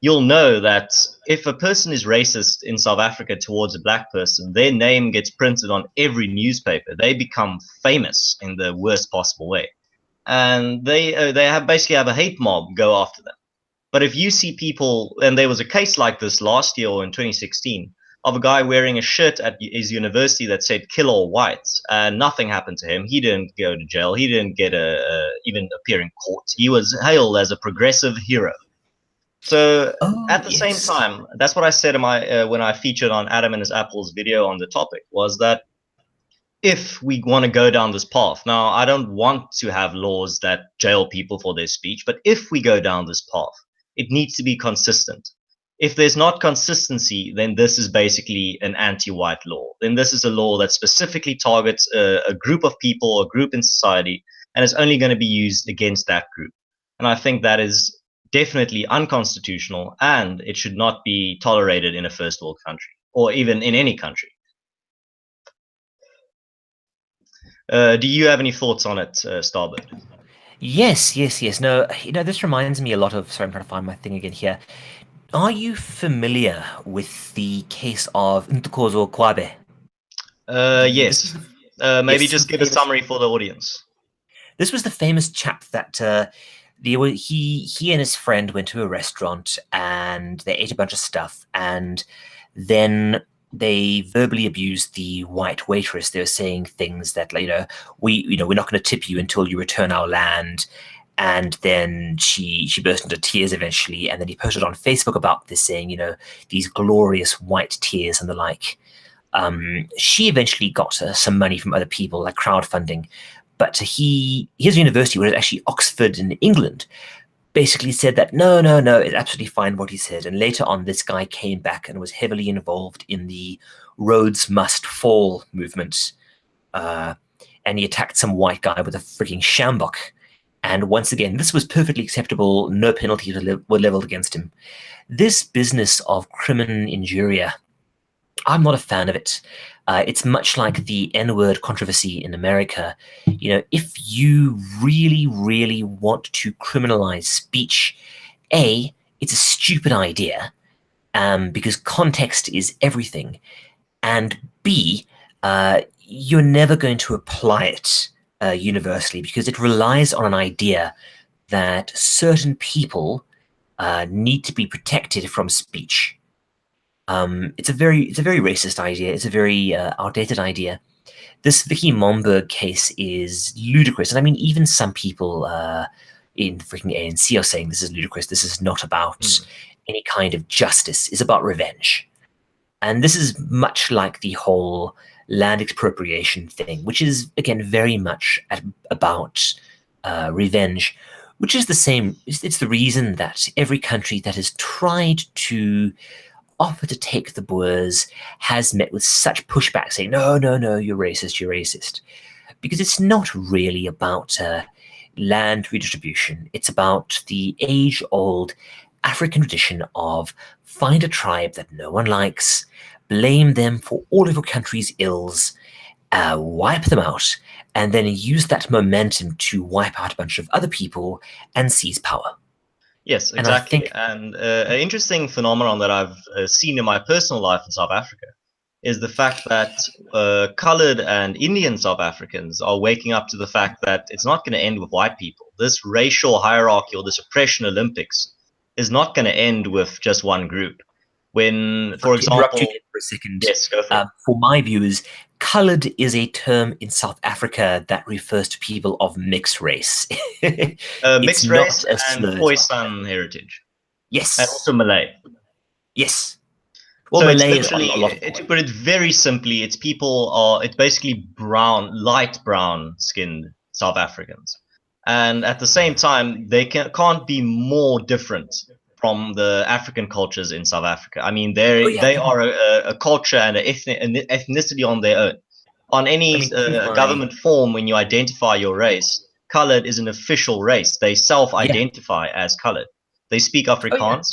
you'll know that if a person is racist in South Africa towards a black person, their name gets printed on every newspaper. They become famous in the worst possible way, and they basically have a hate mob go after them. But if you see people, and there was a case like this last year or in 2016 of a guy wearing a shirt at his university that said "Kill all whites," and nothing happened to him. He didn't go to jail. He didn't get even appear in court. He was hailed as a progressive hero. So at the same time, that's what I said in my when I featured on Adam and his Apples video on the topic, was that if we want to go down this path, now I don't want to have laws that jail people for their speech, but if we go down this path, it needs to be consistent. If there's not consistency, then this is basically an anti-white law. Then this is a law that specifically targets a group of people, a group in society, and is only going to be used against that group. And I think that is definitely unconstitutional, and it should not be tolerated in a first world country, or even in any country. Do you have any thoughts on it, Starbird? Yes. No, this reminds me a lot of, sorry, I'm trying to find my thing again here. Are you familiar with the case of Ntokozo Kwabe? Yes. Maybe just give a summary for the audience. This was the famous chap that he and his friend went to a restaurant and they ate a bunch of stuff, and then they verbally abused the white waitress. They were saying things that, we're not going to tip you until you return our land. And then she burst into tears eventually, and then he posted on Facebook about this, saying, these glorious white tears and the like. She eventually got some money from other people, like crowdfunding, but his university, which is actually Oxford in England, basically said that no, it's absolutely fine what he said. And later on, this guy came back and was heavily involved in the Rhodes Must Fall movement, and he attacked some white guy with a freaking sjambok. And once again, this was perfectly acceptable. No penalties were leveled against him. This business of crimen injuria, I'm not a fan of it. It's much like the N-word controversy in America. If you really, really want to criminalize speech, A, it's a stupid idea, because context is everything. And B, you're never going to apply it universally, because it relies on an idea that certain people need to be protected from speech. It's a very racist idea. It's a very outdated idea. This Vicki Momberg case is ludicrous, and I mean, even some people in freaking ANC are saying this is ludicrous. This is not about any kind of justice. It's about revenge, and this is much like the whole land expropriation thing, which is again very much about revenge, which is the same. It's the reason that every country that has tried to offer to take the Boers has met with such pushback, saying, no, you're racist. Because it's not really about land redistribution. It's about the age-old African tradition of find a tribe that no one likes, blame them for all of your country's ills, wipe them out, and then use that momentum to wipe out a bunch of other people and seize power. Yes, And I exactly. think And an interesting phenomenon that I've seen in my personal life in South Africa is the fact that colored and Indian South Africans are waking up to the fact that it's not going to end with white people. This racial hierarchy or this oppression Olympics is not going to end with just one group. When, for interrupt you example, for a second. yes, go for it. For my viewers, colored is a term in South Africa that refers to people of mixed race. Mixed It's race not a and slur. Khoisan heritage, Yes. and also Malay. Yes. Well, So it's Malay is literally, a lot of to put it very simply, it's basically light brown skinned South Africans. And at the same time, they can't be more different from the African cultures in South Africa. I mean, they are a culture and an ethnicity on their own. On any government form, when you identify your race, colored is an official race. They self-identify as colored. They speak Afrikaans.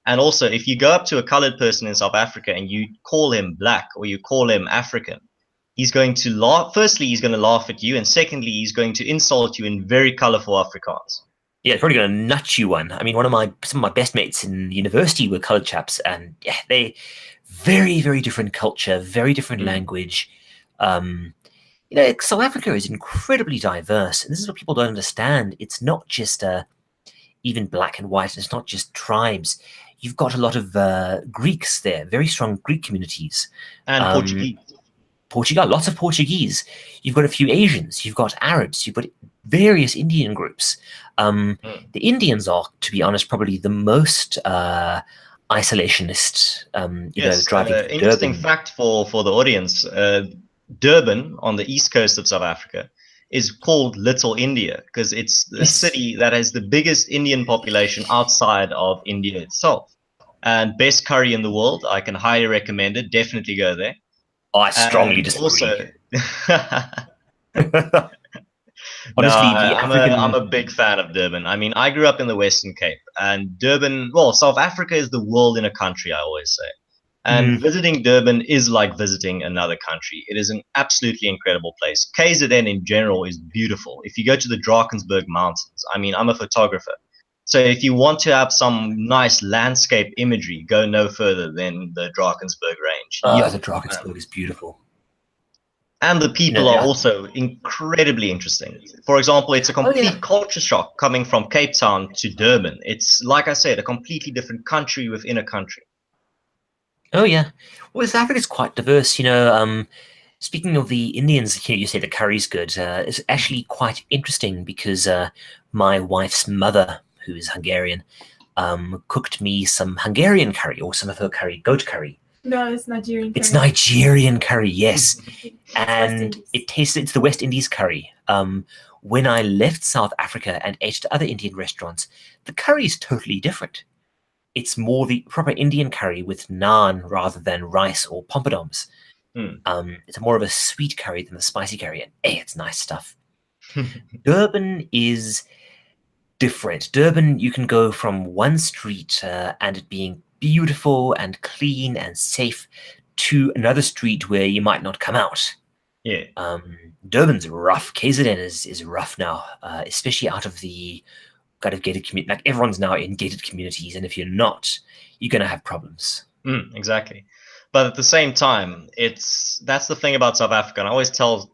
And also, if you go up to a colored person in South Africa and you call him black or you call him African, he's going to laugh. Firstly, he's going to laugh at you. And secondly, he's going to insult you in very colorful Afrikaans. Yeah, it's probably going to nut you one. I mean, some of my best mates in university were colored chaps, and yeah, they very, very different culture, very different language. South Africa is incredibly diverse, and this is what people don't understand. It's not just even black and white, and it's not just tribes. You've got a lot of Greeks there, very strong Greek communities. And Portugal, lots of Portuguese. You've got a few Asians. You've got Arabs. You've got various Indian groups. The Indians are, to be honest, probably the most isolationist. Driving to interesting Durban. fact for the audience: Durban on the east coast of South Africa is called Little India because it's the city that has the biggest Indian population outside of India itself. And best curry in the world. I can highly recommend it. Definitely go there. I strongly disagree. Also, honestly, I'm a big fan of Durban. I mean, I grew up in the Western Cape, and Durban. Well, South Africa is the world in a country. I always say. And visiting Durban is like visiting another country. It is an absolutely incredible place. KZN in general is beautiful. If you go to the Drakensberg Mountains, I mean, I'm a photographer. So if you want to have some nice landscape imagery, go no further than the Drakensberg Range. The Drakensberg is beautiful. And the people are also incredibly interesting. For example, it's a complete culture shock coming from Cape Town to Durban. It's, like I said, a completely different country within a country. Oh, yeah. Well, South Africa is quite diverse. Speaking of the Indians, you say the curry's good. It's actually quite interesting because my wife's mother, who is Hungarian, cooked me some Hungarian curry, or some of her curry, goat curry. No, it's Nigerian curry. It's Nigerian curry, yes. And it's the West Indies curry. When I left South Africa and ate at other Indian restaurants, the curry is totally different. It's more the proper Indian curry with naan rather than rice or pompadums. It's more of a sweet curry than a spicy curry, and it's nice stuff. Durban is different. Durban, you can go from one street and it being beautiful and clean and safe to another street where you might not come out. Yeah. Durban's rough. KZN is rough now, especially out of the kind of gated community. Like, everyone's now in gated communities, and if you're not, you're going to have problems. Exactly. But at the same time, that's the thing about South Africa. And I always tell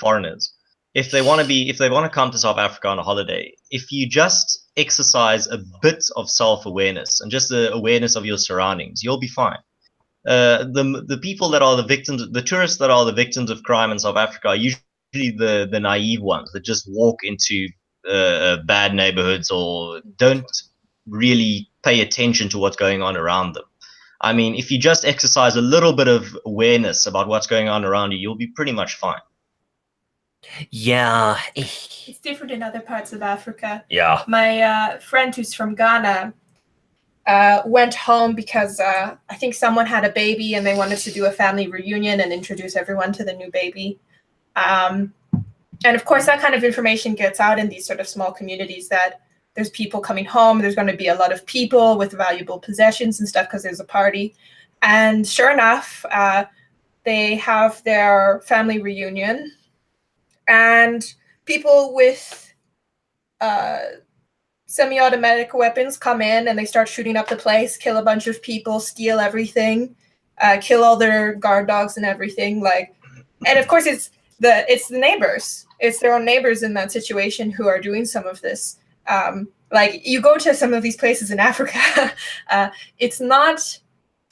foreigners, if they want to come to South Africa on a holiday, if you just exercise a bit of self-awareness and just the awareness of your surroundings, you'll be fine. The people that are the victims, the tourists that are the victims of crime in South Africa are usually the naive ones that just walk into bad neighborhoods or don't really pay attention to what's going on around them. I mean, if you just exercise a little bit of awareness about what's going on around you, you'll be pretty much fine. Yeah. It's different in other parts of Africa. Yeah. My friend who's from Ghana, went home because I think someone had a baby and they wanted to do a family reunion and introduce everyone to the new baby. And of course, that kind of information gets out in these sort of small communities that there's people coming home. There's going to be a lot of people with valuable possessions and stuff because there's a party. And sure enough, they have their family reunion. And people with semi-automatic weapons come in and they start shooting up the place, kill a bunch of people, steal everything, kill all their guard dogs and everything. And of course, it's the neighbors. It's their own neighbors in that situation who are doing some of this. You go to some of these places in Africa, it's not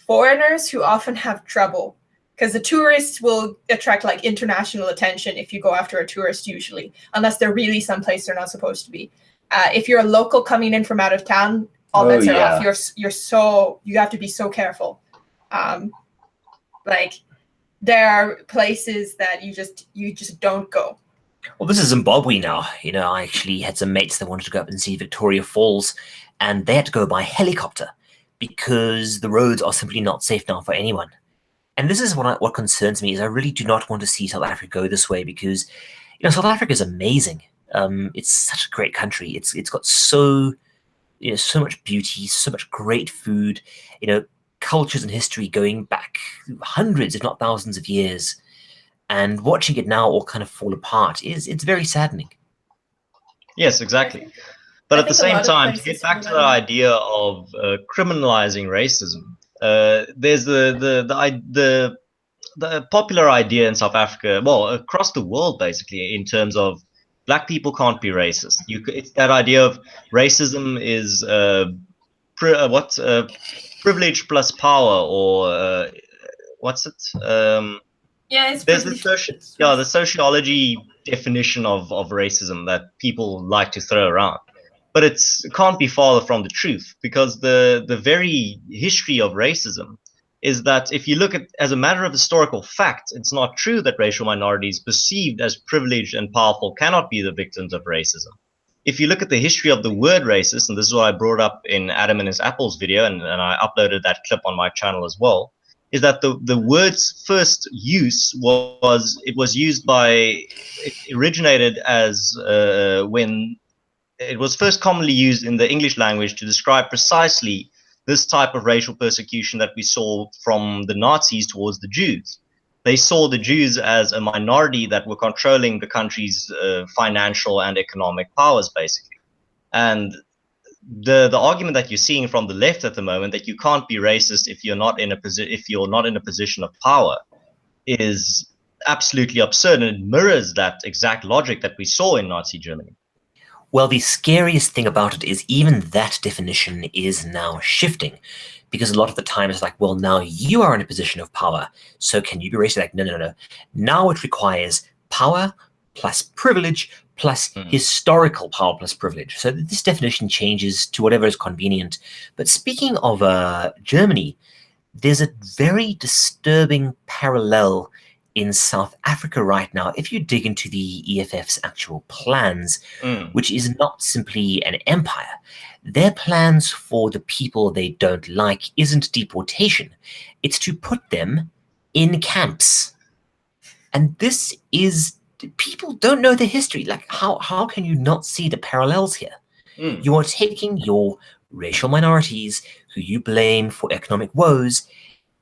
foreigners who often have trouble, because the tourists will attract international attention if you go after a tourist usually, unless they're really someplace they're not supposed to be. If you're a local coming in from out of town, all bets are off. You have to be so careful. There are places that you just don't go. Well, this is Zimbabwe now. I actually had some mates that wanted to go up and see Victoria Falls, and they had to go by helicopter because the roads are simply not safe now for anyone. And this is what concerns me, is I really do not want to see South Africa go this way, because South Africa is amazing. It's such a great country. It's got so much beauty, so much great food, cultures and history going back hundreds, if not thousands of years. And watching it now all kind of fall apart it's very saddening. Yes, exactly. But at the same time, to get back to the idea of criminalizing racism, there's the popular idea in South Africa, well, across the world basically, in terms of black people can't be racist. It's that idea of racism is privilege plus power, or what's it? It's there's the sociology definition of racism that people like to throw around, but it can't be farther from the truth, because the very history of racism is that if you look at as a matter of historical fact, it's not true that racial minorities perceived as privileged and powerful cannot be the victims of racism. If you look at the history of the word racist, and this is what I brought up in Adam and his Apples video, and I uploaded that clip on my channel as well, is that the word's first use it originated as when it was first commonly used in the English language to describe precisely this type of racial persecution that we saw from the Nazis towards the Jews. They saw the Jews as a minority that were controlling the country's financial and economic powers, basically. And the argument that you're seeing from the left at the moment, that you can't be racist if you're not in a position of power, is absolutely absurd, and it mirrors that exact logic that we saw in Nazi Germany. Well, the scariest thing about it is even that definition is now shifting, because a lot of the time it's well, now you are in a position of power, so can you be racist? No. Now it requires power plus privilege plus historical power plus privilege. So this definition changes to whatever is convenient. But speaking of Germany, there's a very disturbing parallel in South Africa right now, if you dig into the EFF's actual plans, which is not simply an empire. Their plans for the people they don't like isn't deportation. It's to put them in camps. And this is, people don't know the history. How can you not see the parallels here? You are taking your racial minorities, who you blame for economic woes,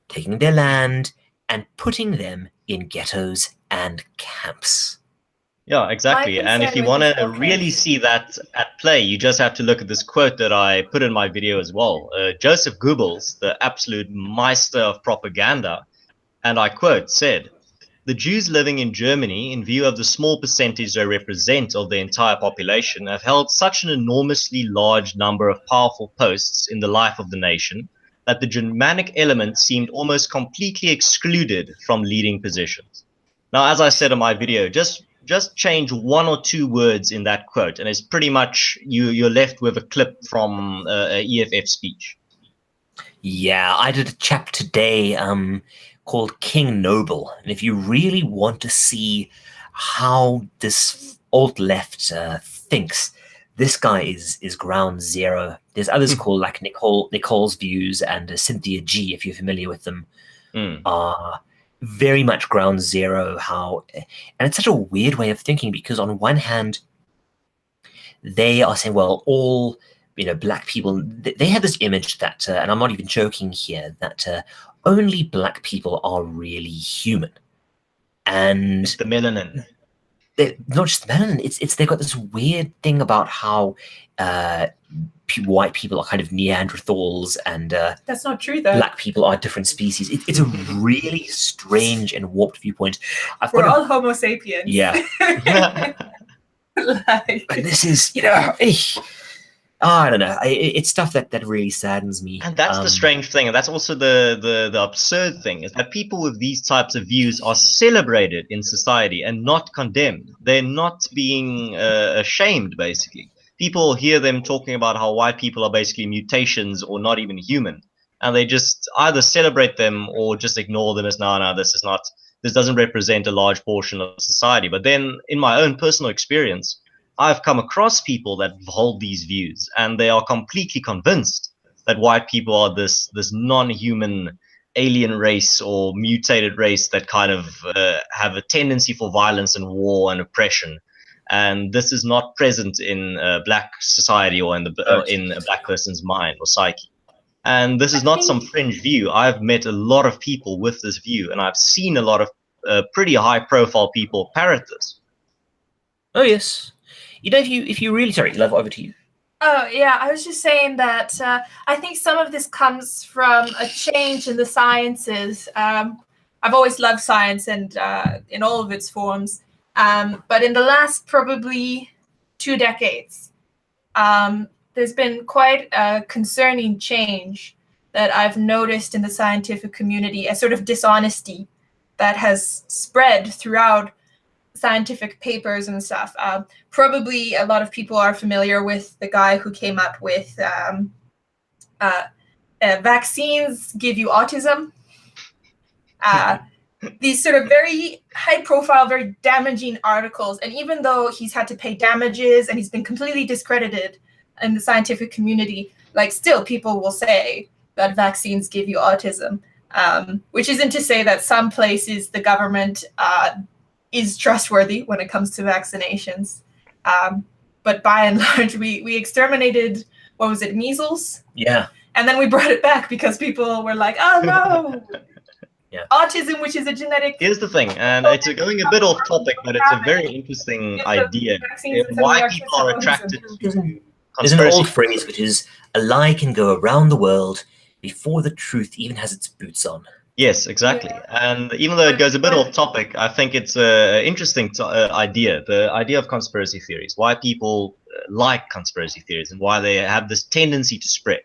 taking their land and putting them in ghettos and camps. Yeah, exactly. And if you want to really see that at play, you just have to look at this quote that I put in my video as well. Joseph Goebbels, the absolute meister of propaganda, and I quote, said, "The Jews living in Germany, in view of the small percentage they represent of the entire population, have held such an enormously large number of powerful posts in the life of the nation that the Germanic element seemed almost completely excluded from leading positions." Now, as I said in my video, just change one or two words in that quote, and it's pretty much you're left with a clip from a EFF speech. Yeah, I did a chap today called King Noble, and if you really want to see how this alt-left thinks, this guy is ground zero. There's others called like Nicole's Views and Cynthia G, if you're familiar with them, are very much ground zero. And it's such a weird way of thinking, because on one hand, they are saying, well, all black people, they have this image that, and I'm not even joking here, that only black people are really human. And it's the melanin. Not just the melanin, it's they've got this weird thing about how white people are kind of Neanderthals, and that's not true though. Black people are different species. It's a really strange and warped viewpoint. We're all Homo sapiens. Yeah. But this is, I don't know. It's stuff that really saddens me. And that's the strange thing, and that's also the absurd thing, is that people with these types of views are celebrated in society and not condemned. They're not being ashamed, basically. People hear them talking about how white people are basically mutations or not even human, and they just either celebrate them or just ignore them as, no, this doesn't represent a large portion of society. But then, in my own personal experience, I've come across people that hold these views, and they are completely convinced that white people are this non-human alien race or mutated race that kind of have a tendency for violence and war and oppression. And this is not present in black society or in a black person's mind or psyche. And this is not some fringe view. I've met a lot of people with this view, and I've seen a lot of pretty high-profile people parrot this. Oh yes. If you really, sorry, Lev, over to you. Oh yeah, I was just saying that I think some of this comes from a change in the sciences. I've always loved science and in all of its forms, but in the last probably 2 decades, there's been quite a concerning change that I've noticed in the scientific community, a sort of dishonesty that has spread throughout scientific papers and stuff. Probably a lot of people are familiar with the guy who came up with vaccines give you autism. These sort of very high profile, very damaging articles. And even though he's had to pay damages and he's been completely discredited in the scientific community, like still people will say that vaccines give you autism, which isn't to say that some places the government is trustworthy when it comes to vaccinations. But by and large, we exterminated, what was it, measles? Yeah. And then we brought it back because people were like, oh no, yeah. Autism, which is a genetic... Here's the thing, and it's going a bit off topic, but it's a very interesting idea. Why people are attracted to conspiracy. There's an old phrase, which is, a lie can go around the world before the truth even has its boots on. Yes, exactly. And even though it goes a bit off topic, I think it's an interesting idea, the idea of conspiracy theories, why people like conspiracy theories and why they have this tendency to spread.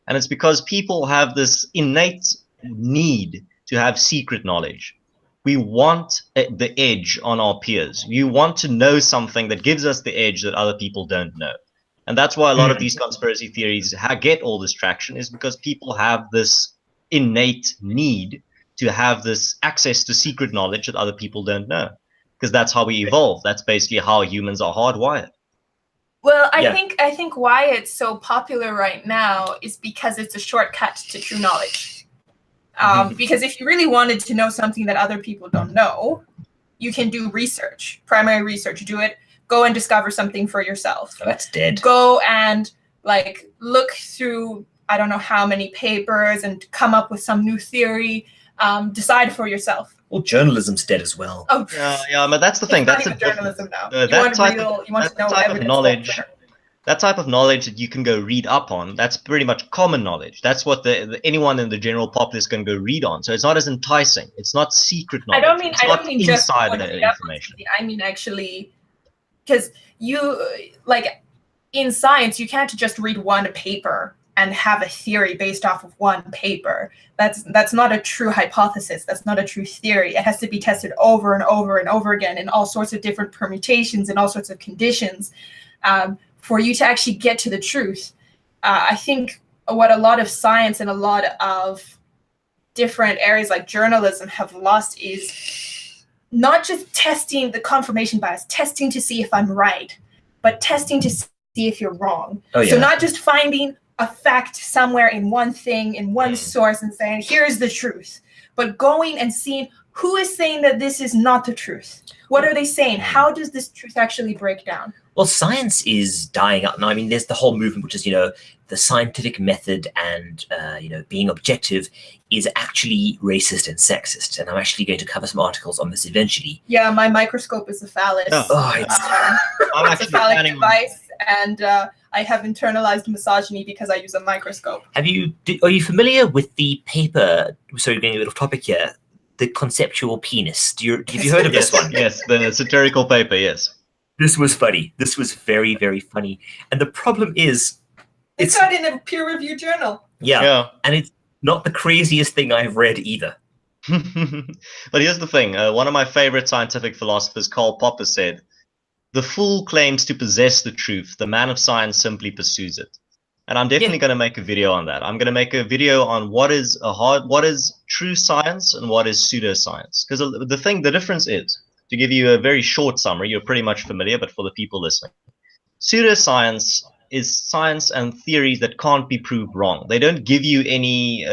And it's because people have this innate need to have secret knowledge. We want the edge on our peers. We want to know something that gives us the edge that other people don't know. And that's why a lot of these conspiracy theories get all this traction, is because people have this innate need to have this access to secret knowledge that other people don't know, because that's how we evolve. That's basically how humans are hardwired. Well, I think why it's so popular right now is because it's a shortcut to true knowledge. Because if you really wanted to know something that other people don't know, you can do research, primary research, go and discover something for yourself. Oh, that's dead. Go and look through I don't know how many papers and come up with some new theory, decide for for yourself. Well, journalism's dead as well. Oh, yeah, but that's the thing. That's not even journalism now. That type of knowledge that you can go read up on, that's pretty much common knowledge. That's what anyone in the general populace can go read on. So it's not as enticing. It's not secret knowledge. I don't mean just information. I mean actually, because in science, you can't just read one paper and have a theory based off of one paper. That's not a true hypothesis. That's not a true theory. It has to be tested over and over and over again in all sorts of different permutations and all sorts of conditions for you to actually get to the truth. I think what a lot of science and a lot of different areas like journalism have lost is not just testing the confirmation bias, testing to see if I'm right, but testing to see if you're wrong. Oh, yeah. So not just finding a fact somewhere in one thing, in one source, and saying, here's the truth. But going and seeing who is saying that this is not the truth. What are they saying? How does this truth actually break down? Well, science is dying out now. I mean, there's the whole movement, which is, the scientific method and, being objective is actually racist and sexist. And I'm actually going to cover some articles on this eventually. Yeah, my microscope is a phallus. It's a phallic device, and I have internalized misogyny because I use a microscope. Are you familiar with the paper? Sorry, getting a little topic here. The conceptual penis. Have you heard of this one? Yes, the satirical paper. Yes. This was funny. This was very, very funny. And the problem is, it's not in a peer-reviewed journal. Yeah, and it's not the craziest thing I've read either. But here's the thing. One of my favorite scientific philosophers, Karl Popper, said, "The fool claims to possess the truth. The man of science simply pursues it." And I'm definitely going to make a video on that. I'm going to make a video on what is true science and what is pseudoscience. Because the difference is, to give you a very short summary, you're pretty much familiar, but for the people listening, pseudoscience is science and theories that can't be proved wrong. They don't give you any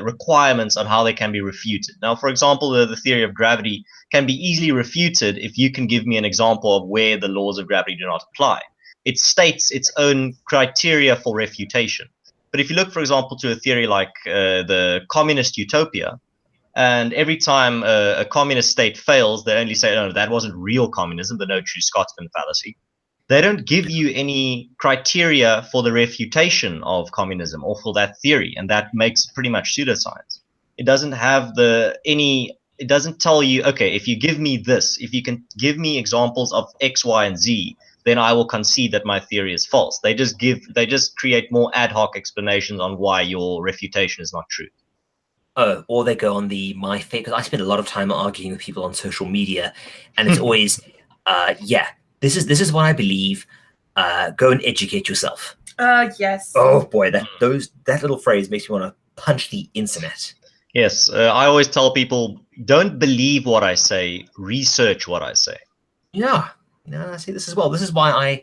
requirements on how they can be refuted. Now, for example, the theory of gravity can be easily refuted if you can give me an example of where the laws of gravity do not apply. It states its own criteria for refutation. But if you look, for example, to a theory like the communist utopia, and every time a communist state fails, they only say, no, that wasn't real communism, the no true Scotsman fallacy. They don't give you any criteria for the refutation of communism or for that theory, and that makes it pretty much pseudoscience. It doesn't have it doesn't tell you, okay, if you give me this, if you can give me examples of X, Y, and Z, then I will concede that my theory is false. They just create more ad hoc explanations on why your refutation is not true. Oh, or they go on my favorite, because I spend a lot of time arguing with people on social media, and it's always, this is what I believe. Go and educate yourself. Yes. Oh boy, that little phrase makes me want to punch the internet. Yes, I always tell people, don't believe what I say, research what I say. Yeah. I see this as well. This is why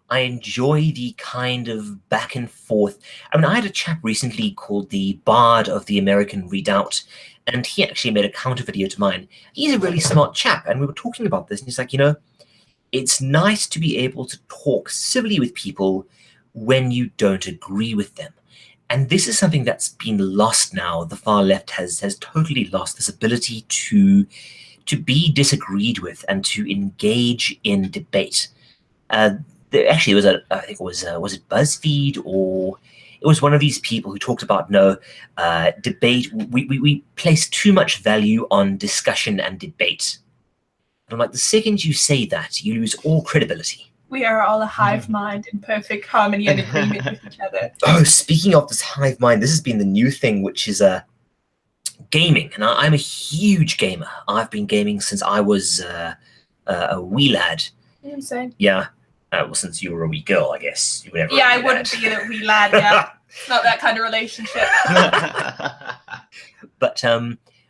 I enjoy the kind of back and forth. I mean, I had a chap recently called the Bard of the American Redoubt, and he actually made a counter video to mine. He's a really smart chap, and we were talking about this, and he's like, it's nice to be able to talk civilly with people when you don't agree with them. And this is something that's been lost now. The far left has totally lost this ability to be disagreed with and to engage in debate. There actually was I think it was it BuzzFeed, or it was one of these people who talked about debate. We place too much value on discussion and debate. And I'm like, the second you say that, you lose all credibility. We are all a hive mind in perfect harmony and agreement with each other. Oh, speaking of this hive mind, this has been the new thing, which is gaming. And I'm a huge gamer. I've been gaming since I was a wee lad. Insane. Yeah. Well, since you were a wee girl, I guess. I wouldn't be a wee lad, yeah. Not that kind of relationship. But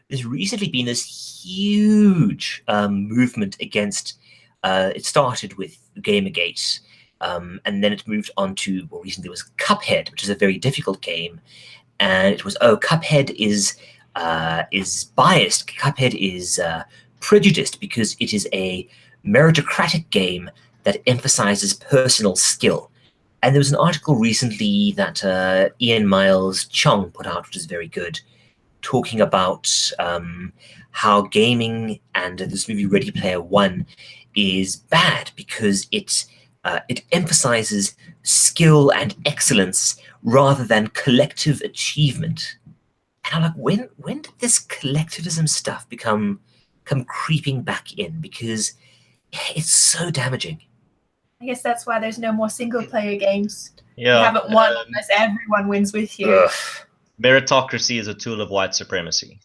there's recently been this huge movement against, it started with Gamergate, and then it moved on to, well, recently it was Cuphead, which is a very difficult game. And it was, Cuphead is biased. Cuphead is prejudiced because it is a meritocratic game that emphasizes personal skill. And there was an article recently that Ian Miles Chong put out, which is very good, talking about how gaming and this movie Ready Player One is bad because it emphasizes skill and excellence rather than collective achievement. And I'm like, when did this collectivism stuff come creeping back in? Because it's so damaging. I guess that's why there's no more single-player games. Yeah, you haven't won unless everyone wins with you. Ugh. Meritocracy is a tool of white supremacy.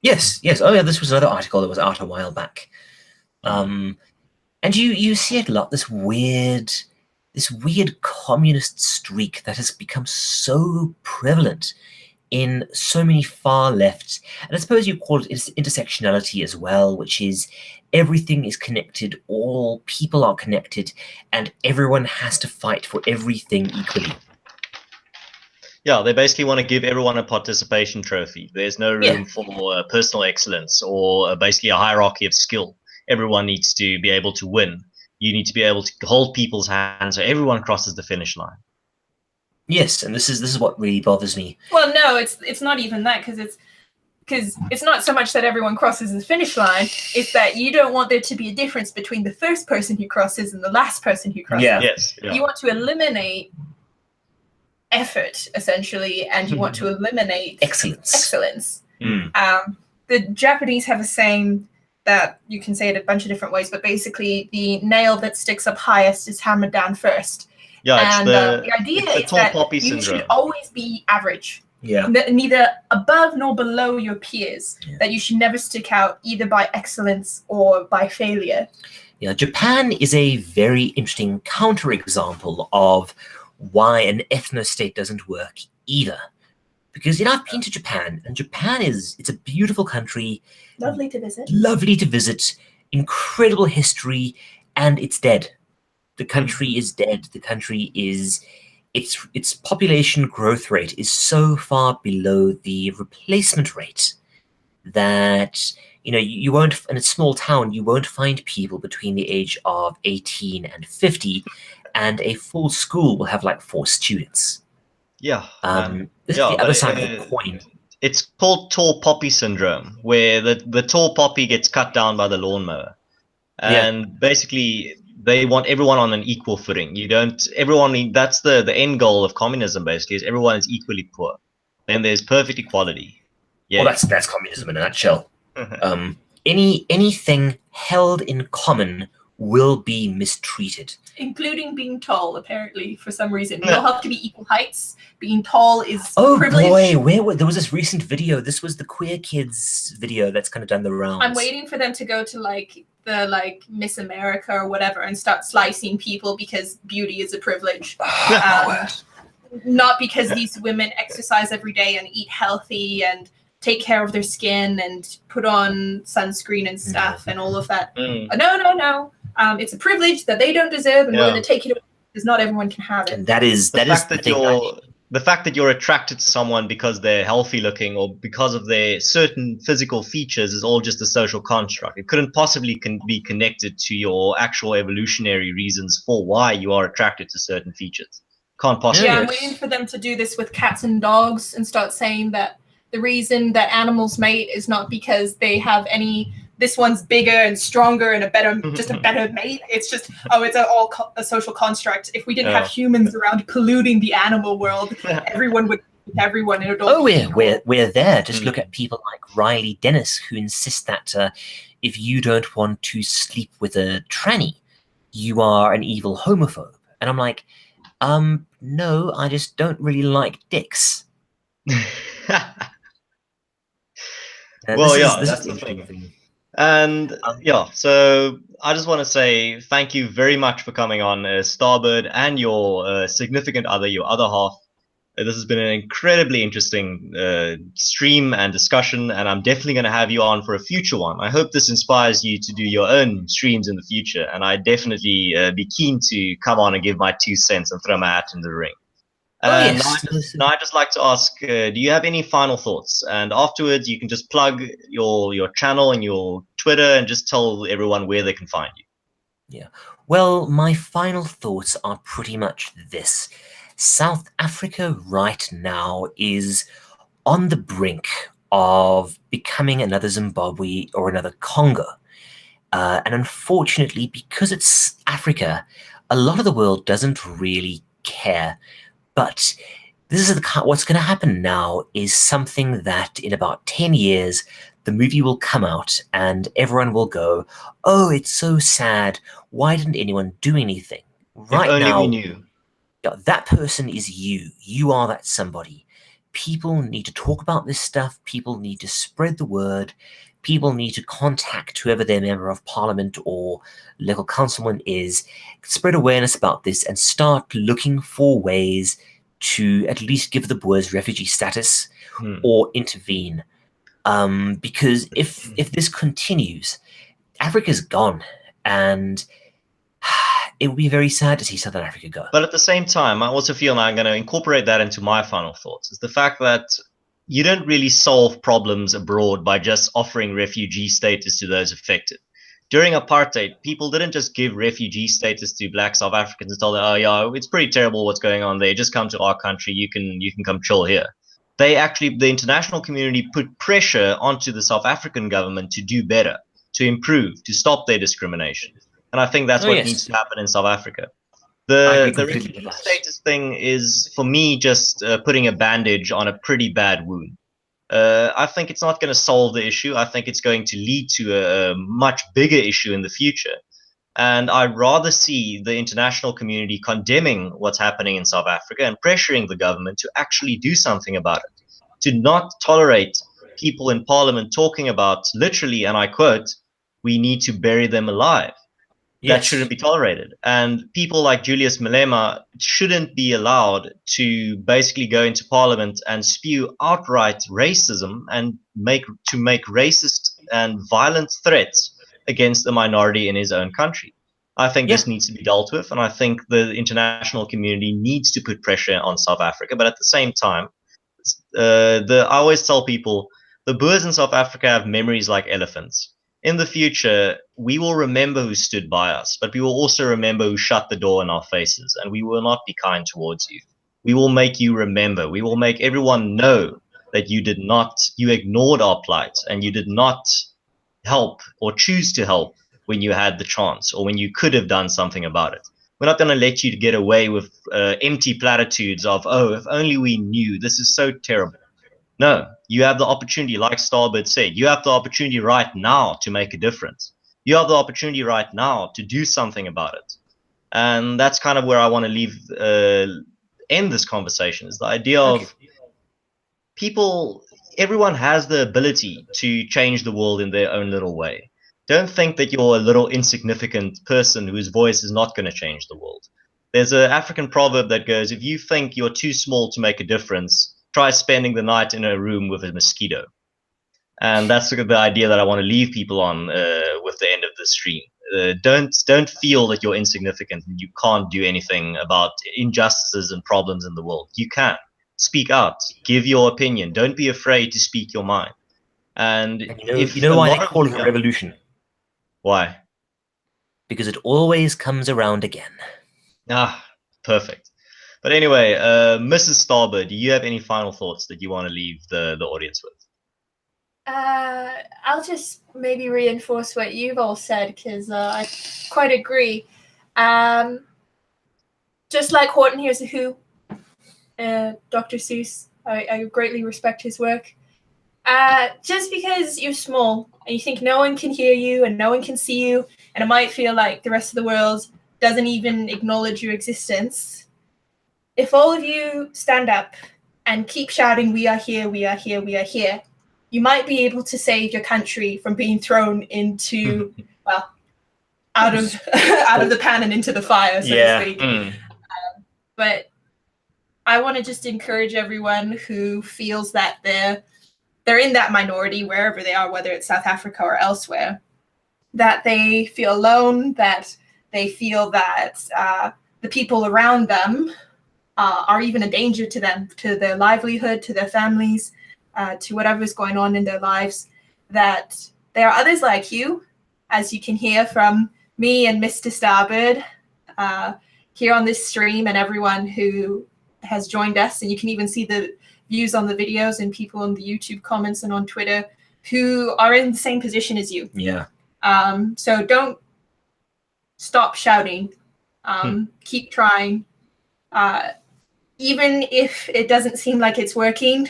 Yes. Oh yeah, this was another article that was out a while back. And you see it a lot, this weird communist streak that has become so prevalent in so many far lefts. And I suppose you call it intersectionality as well, which is everything is connected, all people are connected, and everyone has to fight for everything equally. Yeah, they basically want to give everyone a participation trophy. There's no room for personal excellence or basically a hierarchy of skill. Everyone needs to be able to win. You need to be able to hold people's hands so everyone crosses the finish line. Yes, and this is what really bothers me. Well, no, it's not even that, because it's not so much that everyone crosses the finish line. It's that you don't want there to be a difference between the first person who crosses and the last person who crosses. Yeah. Yes. Yeah. You want to eliminate effort, essentially, and you want to eliminate excellence. The Japanese have a saying that you can say it a bunch of different ways, but basically the nail that sticks up highest is hammered down first. Yeah, and the idea is that you syndrome. should always be average. Yeah. Neither above nor below your peers. Yeah. That you should never stick out either by excellence or by failure. Yeah, Japan is a very interesting counterexample of why an ethno-state doesn't work either. Because, I've been to Japan, and Japan it's a beautiful country. Lovely to visit. Lovely to visit. Incredible history, and it's dead. The country is dead. The country is... Its population growth rate is so far below the replacement rate that, you won't, in a small town, you won't find people between the age of 18 and 50, and a full school will have like 4 students. Yeah. This is the other side of the coin. It's called tall poppy syndrome, where the tall poppy gets cut down by the lawnmower. And basically, they want everyone on an equal footing. That's the end goal of communism, basically, is everyone is equally poor. Then there's perfect equality. Yeah. Well, that's communism in a nutshell. Anything held in common will be mistreated. Including being tall, apparently, for some reason. We all have to be equal heights. Being tall is privilege. Oh boy, there was this recent video. This was the queer kids video that's kind of done the rounds. I'm waiting for them to go to the Miss America or whatever and start slicing people because beauty is a privilege. Not because these women exercise every day and eat healthy and take care of their skin and put on sunscreen and stuff and all of that. No. It's a privilege that they don't deserve, and we're going to take it away because not everyone can have it. And that is the thing. The fact that you're attracted to someone because they're healthy looking or because of their certain physical features is all just a social construct. It couldn't possibly be connected to your actual evolutionary reasons for why you are attracted to certain features. Can't possibly. Yeah, I'm waiting for them to do this with cats and dogs and start saying that the reason that animals mate is not because they have this one's bigger and stronger and a better mate. It's just, it's a social construct. If we didn't have humans around polluting the animal world, everyone would everyone. It would we're there. Just look at people like Riley Dennis, who insist that if you don't want to sleep with a tranny, you are an evil homophobe. And I'm like, no, I just don't really like dicks. That's the thing. And so I just want to say thank you very much for coming on, Starbird, and your significant other, your other half. This has been an incredibly interesting stream and discussion, and I'm definitely going to have you on for a future one. I hope this inspires you to do your own streams in the future, and I definitely be keen to come on and give my 2 cents and throw my hat in the ring. And I'd just like to ask, do you have any final thoughts? And afterwards, you can just plug your channel and your Twitter and just tell everyone where they can find you. Yeah. Well, my final thoughts are pretty much this. South Africa right now is on the brink of becoming another Zimbabwe or another Congo. And unfortunately, because it's Africa, a lot of the world doesn't really care. But this is what's going to happen now is something that in about 10 years, the movie will come out and everyone will go, oh, it's so sad. Why didn't anyone do anything? Right if only now, we knew. That person is you. You are that somebody. People need to talk about this stuff. People need to spread the word. People need to contact whoever their member of parliament or local councilman is, spread awareness about this and start looking for ways to at least give the Boers refugee status or intervene. Because if this continues, Africa's gone. And it would be very sad to see Southern Africa go. But at the same time, I also feel, and I'm going to incorporate that into my final thoughts, is the fact that you don't really solve problems abroad by just offering refugee status to those affected. During apartheid, people didn't just give refugee status to black South Africans and tell them, oh yeah, it's pretty terrible what's going on there. Just come to our country. You can come chill here. They actually, the international community put pressure onto the South African government to do better, to improve, to stop their discrimination. And I think that's what needs to happen in South Africa. The refugee status thing is, for me, just putting a bandage on a pretty bad wound. I think it's not going to solve the issue. I think it's going to lead to a much bigger issue in the future. And I'd rather see the international community condemning what's happening in South Africa and pressuring the government to actually do something about it, to not tolerate people in parliament talking about, literally, and I quote, we need to bury them alive. That shouldn't be tolerated. And people like Julius Malema shouldn't be allowed to basically go into parliament and spew outright racism and make racist and violent threats against a minority in his own country. I think this needs to be dealt with, and I think the international community needs to put pressure on South Africa. But at the same time, I always tell people, the Boers in South Africa have memories like elephants. In the future, we will remember who stood by us, but we will also remember who shut the door in our faces, and we will not be kind towards you. We will make you remember. We will make everyone know that you ignored our plight, and you did not help or choose to help when you had the chance or when you could have done something about it. We're not going to let you get away with empty platitudes of, oh, if only we knew, this is so terrible. No, you have the opportunity, like Starbird said, you have the opportunity right now to make a difference. You have the opportunity right now to do something about it. And that's kind of where I want to end this conversation, is the idea of people, everyone has the ability to change the world in their own little way. Don't think that you're a little insignificant person whose voice is not going to change the world. There's an African proverb that goes, if you think you're too small to make a difference, try spending the night in a room with a mosquito. And that's the idea that I want to leave people on with the end of this stream. Don't feel that you're insignificant and you can't do anything about injustices and problems in the world. You can. Speak out. Give your opinion. Don't be afraid to speak your mind. And you know why they call it a revolution? Why? Because it always comes around again. Ah, perfect. But anyway, Mrs. Starbird, do you have any final thoughts that you want to leave the audience with? I'll just maybe reinforce what you've all said, because I quite agree. Just like Horton Hears a Who, Dr. Seuss, I greatly respect his work. Just because you're small and you think no one can hear you and no one can see you, and it might feel like the rest of the world doesn't even acknowledge your existence, if all of you stand up and keep shouting, we are here, we are here, we are here, you might be able to save your country from being thrown into, well, out of the pan and into the fire, so to speak. But I want to just encourage everyone who feels that they're in that minority, wherever they are, whether it's South Africa or elsewhere, that they feel alone, that they feel that the people around them are even a danger to them, to their livelihood, to their families, to whatever's going on in their lives, that there are others like you, as you can hear from me and Mr. Starbird here on this stream, and everyone who has joined us. And you can even see the views on the videos and people in the YouTube comments and on Twitter who are in the same position as you. Yeah. So don't stop shouting. Keep trying. Even if it doesn't seem like it's working,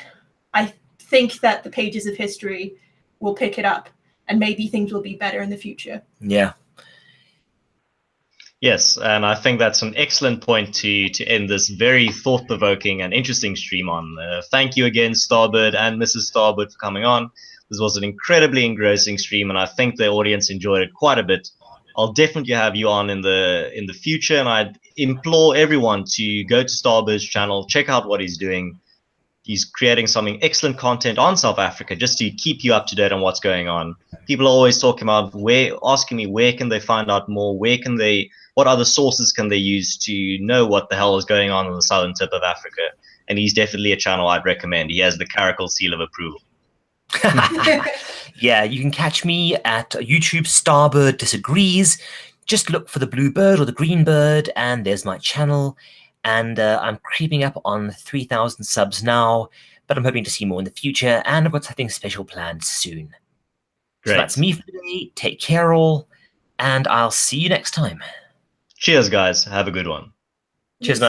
I think that the pages of history will pick it up, and maybe things will be better in the future. Yeah. Yes, and I think that's an excellent point to end this very thought-provoking and interesting stream on. Thank you again, Starbird and Mrs. Starbird, for coming on. This was an incredibly engrossing stream, and I think the audience enjoyed it quite a bit. I'll definitely have you on in the future, and I'd implore everyone to go to Starbird's channel, check out what he's doing. He's creating some excellent content on South Africa just to keep you up to date on what's going on. People are always talking about asking me where can they find out more, what other sources can they use to know what the hell is going on the southern tip of Africa. And he's definitely a channel I'd recommend. He has the Caracal seal of approval. Yeah, you can catch me at YouTube, Starbird Disagrees. Just look for the blue bird or the green bird, and there's my channel. And I'm creeping up on 3,000 subs now, but I'm hoping to see more in the future, and I've got something special planned soon. Great. So that's me for today. Take care all, and I'll see you next time. Cheers, guys. Have a good one. Cheers, man.